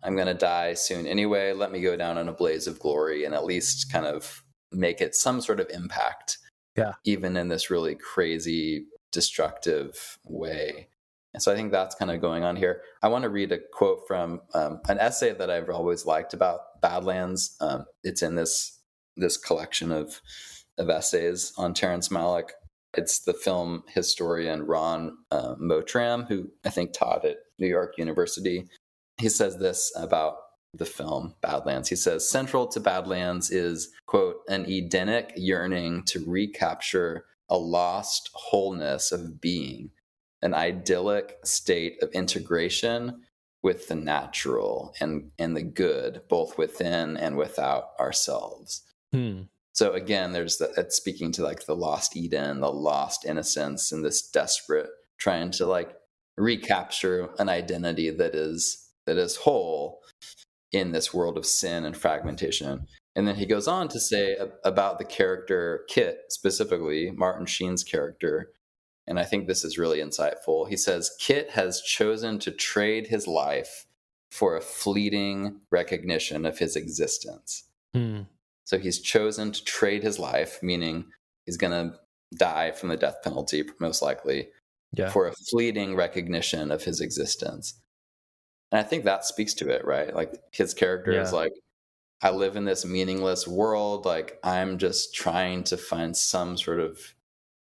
I'm going to die soon anyway. Let me go down in a blaze of glory and at least kind of make it some sort of impact. Yeah. Even in this really crazy, destructive way. And so I think that's kind of going on here. I want to read a quote from an essay that I've always liked about Badlands. It's in this collection of essays on Terrence Malick. It's the film historian Ron Motram, who I think taught at New York University. He says this about the film Badlands. He says, central to Badlands is, quote, an Edenic yearning to recapture a lost wholeness of being, an idyllic state of integration with the natural and the good, both within and without ourselves. So again, it's speaking to like the lost Eden, the lost innocence, and this desperate trying to like recapture an identity that is whole in this world of sin and fragmentation. And then he goes on to say about the character Kit, specifically Martin Sheen's character, and I think this is really insightful. He says, Kit has chosen to trade his life for a fleeting recognition of his existence. So he's chosen to trade his life, meaning he's going to die from the death penalty, most likely, for a fleeting recognition of his existence. And I think that speaks to it, right? Like his character is like, I live in this meaningless world. Like I'm just trying to find some sort of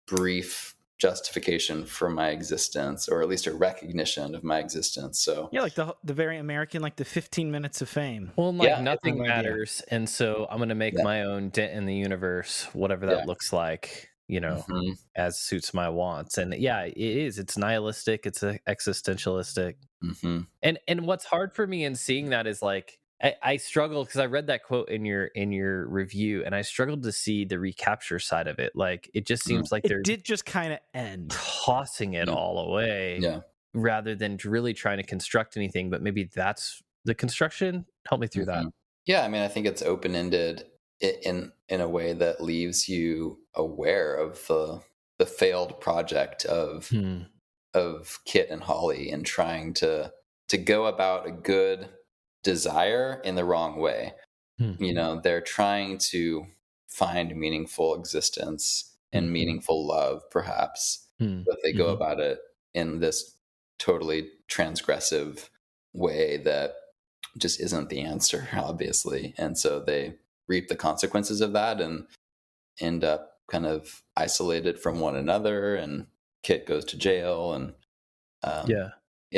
brief justification for my existence, or at least a recognition of my existence. So yeah, like the very American, like the 15 minutes of fame. Well, like nothing matters, and so I'm going to make my own dent in the universe, whatever that looks like. Mhm. as suits my wants. And yeah, it is. It's nihilistic. It's existentialistic. Mhm. And what's hard for me in seeing that is like I struggled because I read that quote in your review, and I struggled to see the recapture side of it. Like it just Mm. seems like It they're did just kind of end. tossing it Yeah. all away Yeah. rather than really trying to construct anything. But maybe that's the construction. Help me through that. Mhm. Yeah, I mean, I think it's open-ended in a way that leaves you aware of the failed project of Kit and Holly and trying to go about a good desire in the wrong way. Hmm. They're trying to find meaningful existence and Mhm. meaningful love, perhaps, Hmm. but they go Mhm. about it in this totally transgressive way that just isn't the answer, obviously. And so they reap the consequences of that and end up kind of isolated from one another. And Kit goes to jail, and um, Yeah.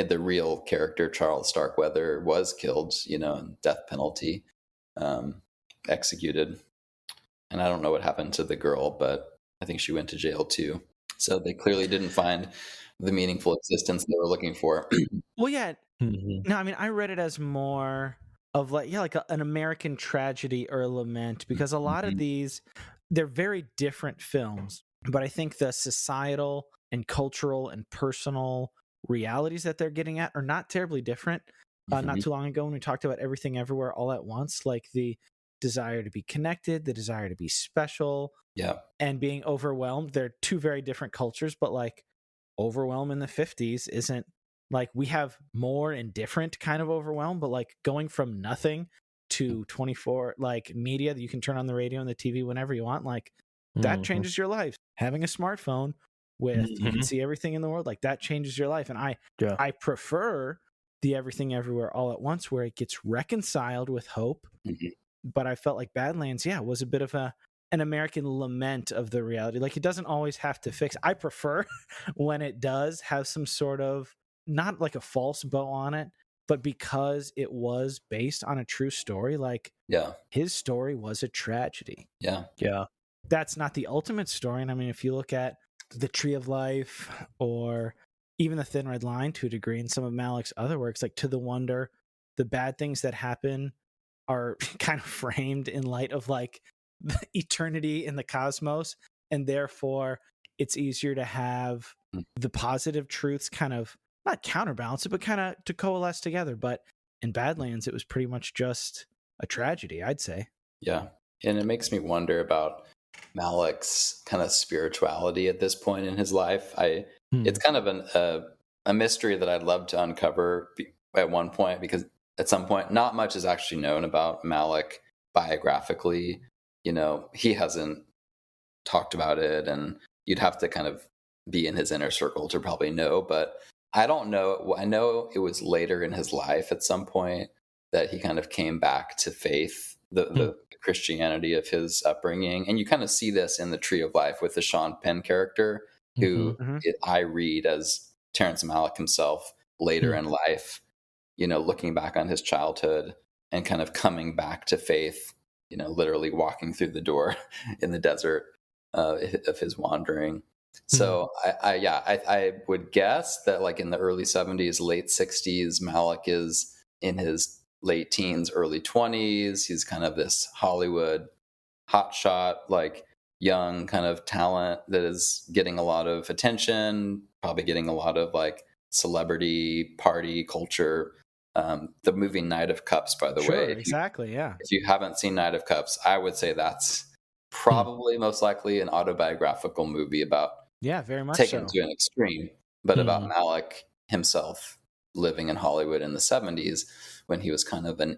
the real character, Charles Starkweather, was killed, and death penalty executed. And I don't know what happened to the girl, but I think she went to jail too. So they clearly didn't find the meaningful existence they were looking for. Well, yeah. Mhm. No, I mean, I read it as more of like an American tragedy or a lament, because a lot of Mhm. these, they're very different films, but I think the societal and cultural and personal realities that they're getting at are not terribly different. Not Mhm. too long ago when we talked about Everything Everywhere All at Once, like the desire to be connected, the desire to be special, Yeah. and being overwhelmed. They're two very different cultures, but like overwhelm in the 50s isn't like we have more and different kind of overwhelm, but like going from nothing to 24 like media that you can turn on the radio and the TV whenever you want, like that Mhm. changes your life. Having a smartphone with you can Mhm. see everything in the world, like that changes your life. And Yeah. I prefer the Everything Everywhere All at Once where it gets reconciled with hope. Mhm. But I felt like Badlands, yeah, was a bit of an American lament of the reality. Like it doesn't always have to fix. I prefer when it does have some sort of not like a false bow on it, but because it was based on a true story, like Yeah. his story was a tragedy. Yeah. Yeah. That's not the ultimate story. And I mean, if you look at The Tree of Life or even The Thin Red Line to a degree, and some of Malick's other works, like To the Wonder, the bad things that happen are kind of framed in light of like the eternity in the cosmos, and therefore it's easier to have Mm. the positive truths kind of not counterbalance it, but kind of to coalesce together. But in Badlands, it was pretty much just a tragedy, I'd say. Yeah. And it makes me wonder about Malick's kind of spirituality at this point in his life. It's kind of a mystery that I'd love to uncover at one point, because at some point, not much is actually known about Malick biographically. He hasn't talked about it, and you'd have to kind of be in his inner circle to probably know. But I don't know. I know it was later in his life at some point that he kind of came back to faith, the Christianity of his upbringing. And you kind of see this in the Tree of Life with the Sean Penn character, who Mm-hmm. I read as Terrence Malick himself later in life, looking back on his childhood and kind of coming back to faith, literally walking through the door in the desert of his wandering. So I would guess that like in the early 70s, late 60s, Malick is in his late teens, early 20s. He's kind of this Hollywood hotshot, like young kind of talent that is getting a lot of attention, probably getting a lot of like celebrity party culture. The movie Night of Cups, by the Sure, way, exactly. Yeah. if you haven't seen Night of Cups, I would say that's probably most likely an autobiographical movie about, Yeah, very much taken so. to an extreme, but about Malick himself living in Hollywood in the 70s when he was kind of an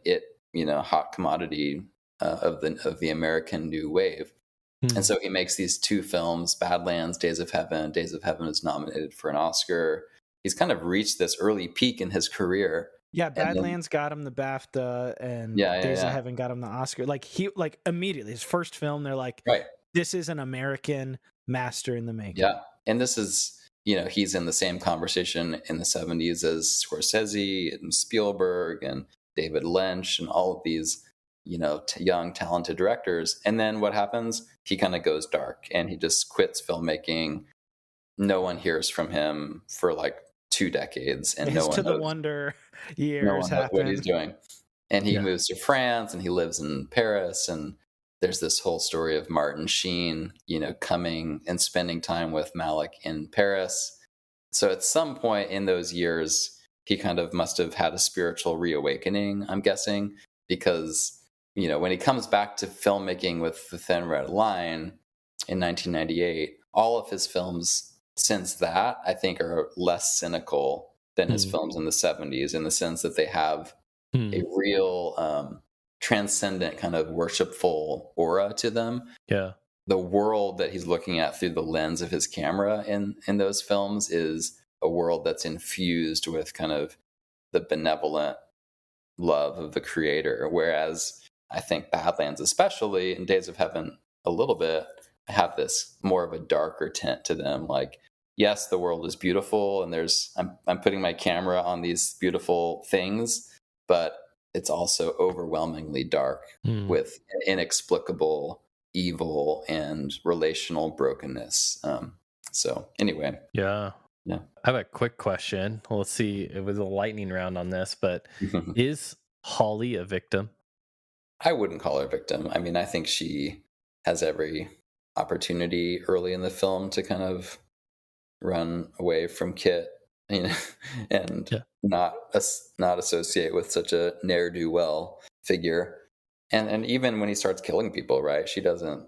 hot commodity of the American new wave. And so he makes these two films, Badlands, Days of Heaven. Days of Heaven is nominated for an Oscar. He's kind of reached this early peak in his career. Yeah, And then, Badlands got him the BAFTA, and yeah, yeah, Days of yeah. Heaven got him the Oscar. Like immediately his first film, they're like, Right. this is an American master in the making. Yeah. And this is, he's in the same conversation in the 70s as Scorsese and Spielberg and David Lynch and all of these young, talented directors. And then what happens? He kind of goes dark and he just quits filmmaking. No one hears from him for like 2 decades, and His To the Wonder years knows what he's happen. doing. And he moves to France and he lives in Paris. And there's this whole story of Martin Sheen, coming and spending time with Malick in Paris. So at some point in those years, he kind of must have had a spiritual reawakening, I'm guessing, because, when he comes back to filmmaking with The Thin Red Line in 1998, all of his films since that, I think, are less cynical than his films in the 70s, in the sense that they have a real transcendent kind of worshipful aura to them. Yeah. The world that he's looking at through the lens of his camera in those films is a world that's infused with kind of the benevolent love of the creator. Whereas I think Badlands, especially, and Days of Heaven a little bit, have this more of a darker tint to them. Like, yes, the world is beautiful, and I'm putting my camera on these beautiful things, but it's also overwhelmingly dark with inexplicable evil and relational brokenness. So anyway. Yeah. I have a quick question. Let's see. It was a lightning round on this, but is Holly a victim? I wouldn't call her a victim. I mean, I think she has every opportunity early in the film to kind of run away from Kit, and not associate with such a ne'er-do-well figure. And even when he starts killing people, right, she doesn't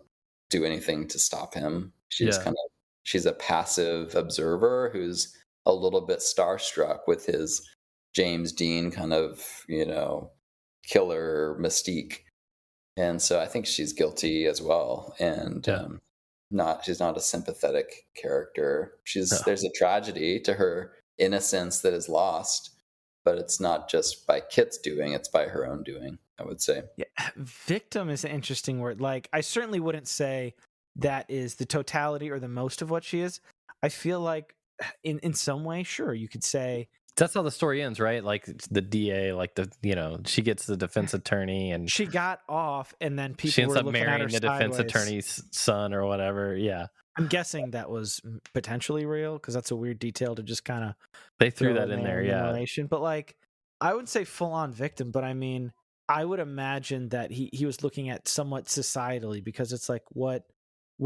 do anything to stop him. She's a passive observer who's a little bit starstruck with his James Dean kind of, killer mystique. And so I think she's guilty as well. And she's not a sympathetic character. There's a tragedy to her innocence that is lost, but it's not just by Kit's doing, it's by her own doing, I would say. Yeah, victim is an interesting word. Like, I certainly wouldn't say that is the totality or the most of what she is. I feel like in some way, sure, you could say that's how the story ends, right? Like the DA, like she gets the defense attorney, and she got off, and then people she ends were up looking at her marrying the defense sideways. attorney's son or whatever. Yeah, I'm guessing that was potentially real, because that's a weird detail to just kind of they threw that in there. Yeah, relation. But like, I would say full on victim, but I mean, I would imagine that he was looking at somewhat societally, because it's like, what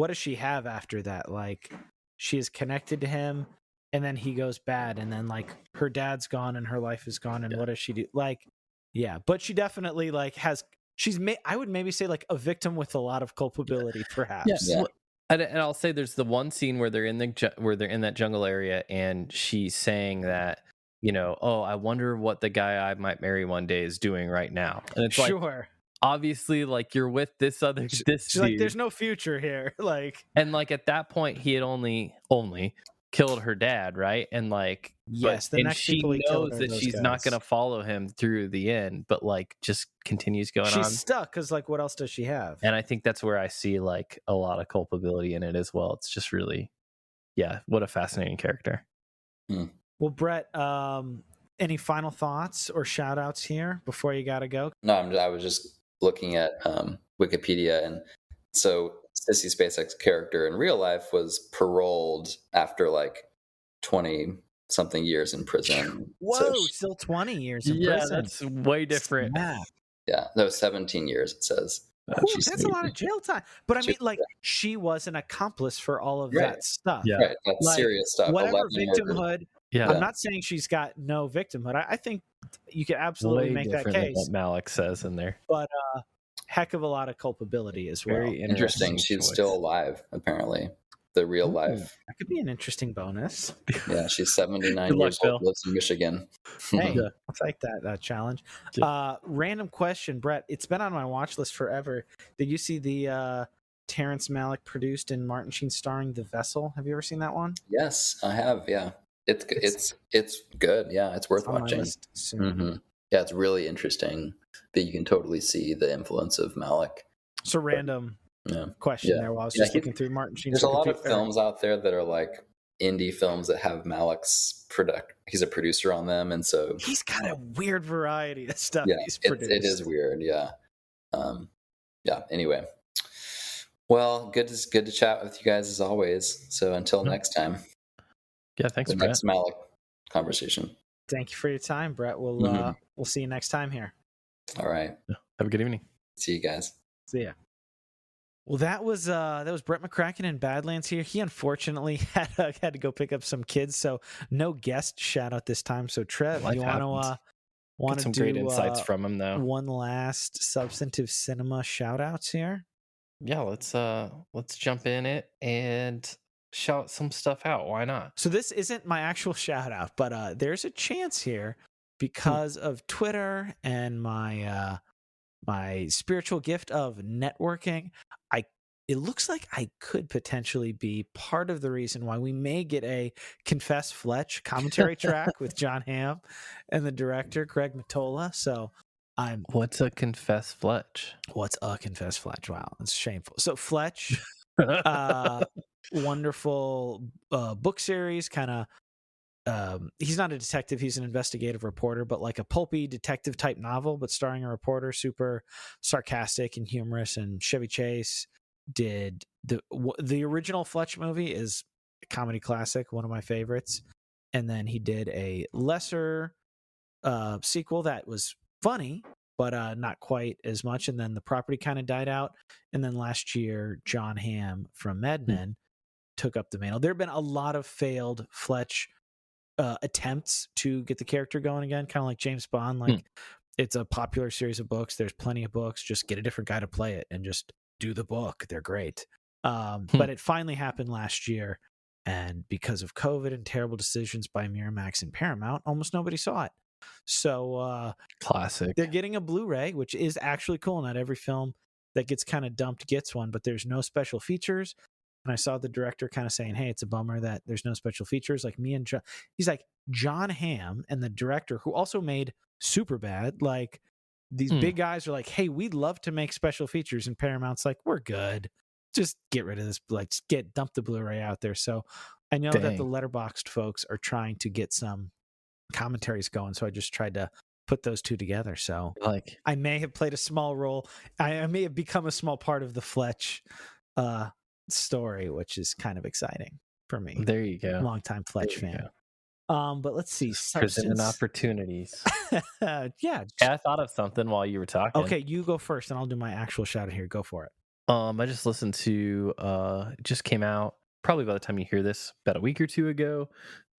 does she have after that? Like, she is connected to him, and then he goes bad, and then like her dad's gone and her life is gone, and what does she do? Like, but she definitely like I would maybe say like a victim with a lot of culpability, perhaps. Yeah. And I'll say there's the one scene where they're in that jungle area, and she's saying that, oh, I wonder what the guy I might marry one day is doing right now. And it's like, sure, obviously, like, you're with this she's like, there's no future here. Like, and like at that point, he had only killed her dad, right? And like, yes, and she knows that she's not going to follow him through the end, but like just continues going on. She's stuck, because like, what else does she have? And I think that's where I see like a lot of culpability in it as well. It's just really, what a fascinating character. Well, Brett, any final thoughts or shout outs here before you gotta go? No, I was just looking at Wikipedia, and so Sissy Spacek's character in real life was paroled after like 20 something years in prison. Whoa, still 20 years in prison. That's way different. Yeah, no, 17 years it says. That's a lot of jail time. But I mean, like, she was an accomplice for all of that stuff. Yeah, right. That's like, serious stuff. Whatever victimhood. Yeah. I'm not saying she's got no victimhood. I think you could absolutely make that case. What Malick says in there. But heck of a lot of culpability as well. Very interesting. She's still alive, apparently. The real life. That could be an interesting bonus. Yeah, she's 79 years old, lives in Michigan. Hey, I'll take that challenge. Random question, Brett. It's been on my watch list forever. Did you see the Terrence Malick produced and Martin Sheen starring The Vessel? Have you ever seen that one? Yes, I have. Yeah, it's good. Yeah, it's worth watching. Mm-hmm. Yeah, it's really interesting. But you can totally see the influence of Malick. It's a random question there while I was just looking through Martin Sheen's. There's a lot of films out there that are like indie films that have Malick's he's a producer on them, and so he's got a weird variety of stuff he's produced. It is weird, yeah. Yeah. Anyway, well, good to chat with you guys as always. So until next time, Yeah, thanks, the Brett. next Malick conversation. Thank you for your time, Brett. Mhm. We'll see you next time here. All right. Yeah. Have a good evening. See you guys. See ya. Well, that was Brett McCracken in Badlands here. He unfortunately had to go pick up some kids, so no guest shout out this time. So Trev, Life you happens. want Get to some do great insights from him, though. one last substantive cinema shout outs here? Yeah, let's jump in it and shout some stuff out. Why not? So this isn't my actual shout out, but there's a chance here because of Twitter and my my spiritual gift of networking. It looks like I could potentially be part of the reason why we may get a Confess Fletch commentary track with John Hamm and the director Craig Mottola. So What's a Confess Fletch? What's a Confess Fletch? Wow, that's shameful. So Fletch, wonderful book series, kind of. He's not a detective; he's an investigative reporter, but like a pulpy detective type novel, but starring a reporter, super sarcastic and humorous. And Chevy Chase did the original Fletch movie is a comedy classic, one of my favorites, and then he did a lesser sequel that was funny but not quite as much, and then the property kind of died out, and then last year John Hamm from Mad Men took up the mantle. There have been a lot of failed Fletch attempts to get the character going again, kind of like James Bond. Like it's a popular series of books, there's plenty of books, just get a different guy to play it and just do the book. They're great. But it finally happened last year, and because of COVID and terrible decisions by Miramax and Paramount, almost nobody saw it. So classic. They're getting a Blu-ray, which is actually cool. Not every film that gets kind of dumped gets one, but there's no special features. And I saw the director kind of saying, hey, it's a bummer that there's no special features. Like me and John, he's like, John Hamm and the director, who also made Superbad, like these big guys are like, hey, we'd love to make special features. And Paramount's like, we're good. Just get rid of this. Like, just dump the Blu-ray out there. So I know that the Letterboxd folks are trying to get some commentaries going. So I just tried to put those two together. So like I may have played a small role. I may have become a small part of the Fletch story, which is kind of exciting for me. There you go. Longtime Fletch fan. But let's see. Presenting opportunities. Yeah, I thought of something while you were talking. Okay, you go first, and I'll do my actual shout out here. Go for it. I just listened to. It just came out probably by the time you hear this, about a week or two ago.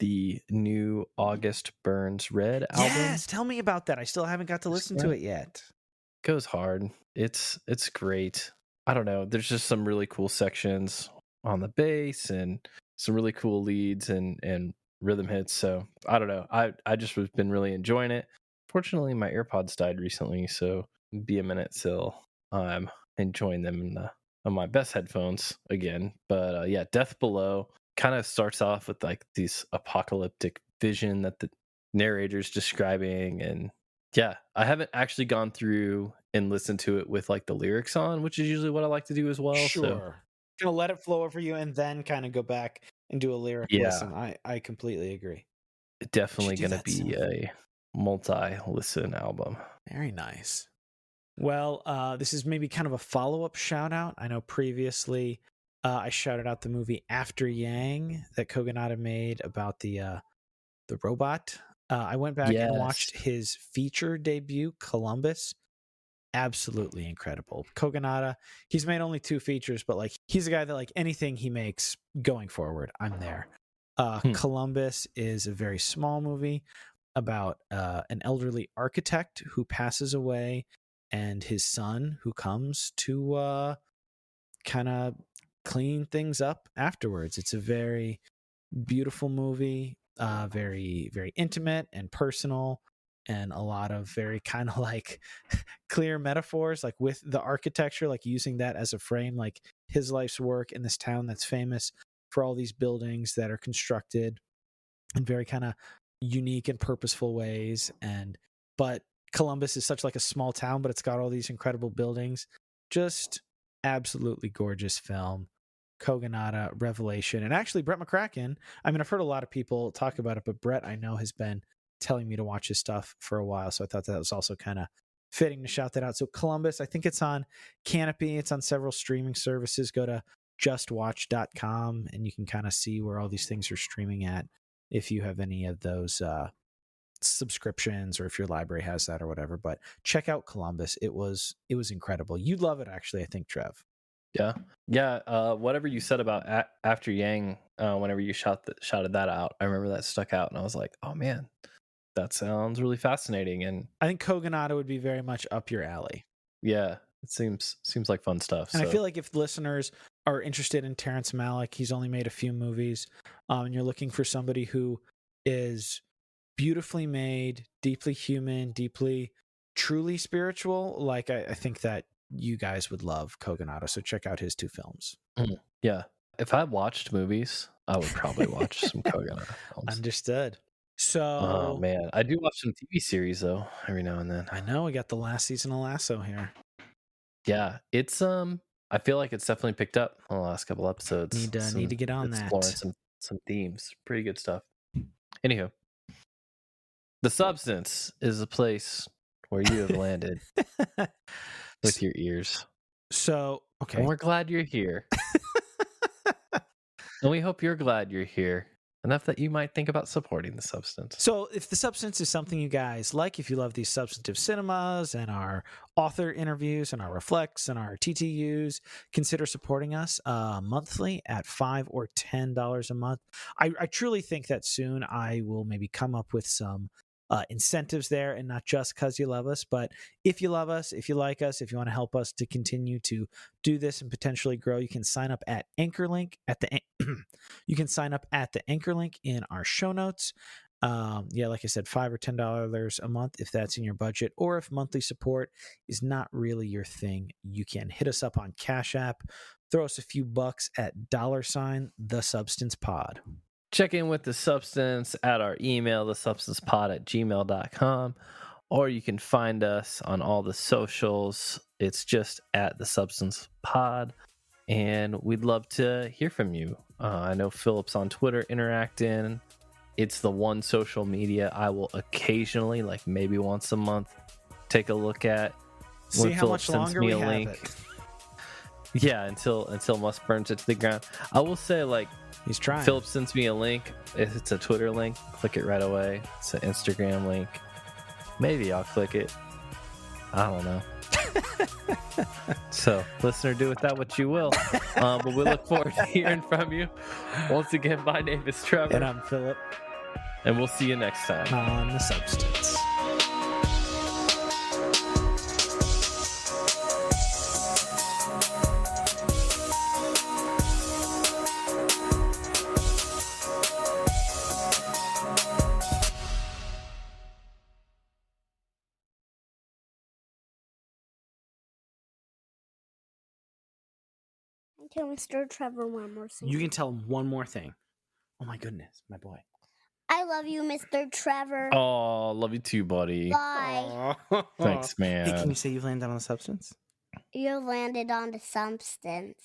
The new August Burns Red album. Yes, tell me about that. I still haven't got to listen to it yet. Goes hard. It's great. I don't know. There's just some really cool sections on the bass and some really cool leads and rhythm hits. So I don't know. I just have been really enjoying it. Fortunately, my AirPods died recently, so it'd be a minute till I'm enjoying them on my best headphones again. But yeah, Death Below kind of starts off with like these apocalyptic vision that the narrator's describing, and yeah, I haven't actually gone through and listened to it with like the lyrics on, which is usually what I like to do as well. Sure. So Gonna let it flow over you and then kind of go back and do a lyric listen. I completely agree. Definitely gonna be a multi-listen album. Very nice. Well, this is maybe kind of a follow-up shout out. I know previously I shouted out the movie After Yang that Kogonada made about the robot. I went back and watched his feature debut, Columbus. Absolutely incredible. Kogonada, he's made only 2 features, but like he's a guy that like anything he makes going forward, I'm there. Columbus is a very small movie about an elderly architect who passes away and his son who comes to kind of clean things up afterwards. It's a very beautiful movie, very, very intimate and personal, and a lot of very kind of like clear metaphors, like with the architecture, like using that as a frame, like his life's work in this town that's famous for all these buildings that are constructed in very kind of unique and purposeful ways. But Columbus is such like a small town, but it's got all these incredible buildings. Just absolutely gorgeous film. Kogonada, revelation. And actually Brett McCracken, I mean, I've heard a lot of people talk about it, but Brett I know has been telling me to watch his stuff for a while, so I thought that was also kind of fitting to shout that out. So Columbus, I think it's on Canopy. It's on several streaming services. Go to justwatch.com and you can kind of see where all these things are streaming at if you have any of those subscriptions or if your library has that or whatever. But check out Columbus. It was incredible. You'd love it, actually, I think, Trev. Yeah. Whatever you said about After Yang, whenever you shouted that out, I remember that stuck out, and I was like, oh man, that sounds really fascinating. And I think Kogonada would be very much up your alley. Yeah, it seems like fun stuff. And I feel like if listeners are interested in Terrence Malick, he's only made a few movies, and you're looking for somebody who is beautifully made, deeply human, deeply, truly spiritual, like I think that you guys would love Kogonada. So check out his 2 films. Yeah. If I watched movies, I would probably watch some Kogonada films. Understood. So, oh man, I do watch some TV series though every now and then. I know we got the last season of Lasso here. Yeah, it's I feel like it's definitely picked up in the last couple episodes. Need to get on that. Exploring some themes, pretty good stuff. Anywho, The Substance is a place where you have landed with your ears. So, okay, and we're glad you're here, and we hope you're glad you're here enough that you might think about supporting The Substance. So if The Substance is something you guys like, if you love these substantive cinemas and our author interviews and our reflects and our TTUs, consider supporting us monthly at $5 or $10 a month. I truly think that soon I will maybe come up with some incentives there, and not just because you love us, but if you love us, if you like us, if you want to help us to continue to do this and potentially grow, you can sign up at Anchor link at the you can sign up at the Anchor link in our show notes. Yeah, like I said, $5 or $10 a month if that's in your budget, or if monthly support is not really your thing, you can hit us up on Cash App, throw us a few bucks at $TheSubstancePod. Check in with The Substance at our email, thesubstancepod@gmail.com, or you can find us on all the socials. It's just at The Substance Pod, and we'd love to hear from you. I know Philip's on Twitter interacting. It's the one social media I will occasionally, like maybe once a month, take a look at. See when how Philip much sends longer me we a have link. it. Yeah, until Musk burns it to the ground. I will say, like, he's trying. Philip sends me a link. If it's a Twitter link, click it right away. It's an Instagram link. Maybe I'll click it. I don't know. So, listener, do with that what you will. But we look forward to hearing from you. Once again, my name is Trevor. And I'm Philip. And we'll see you next time on The Substance. Tell Mr. Trevor one more thing. You can tell him one more thing. Oh my goodness, my boy. I love you, Mr. Trevor. Oh, love you too, buddy. Bye. Thanks, man. Hey, can you say you've landed on The Substance? You landed on The Substance.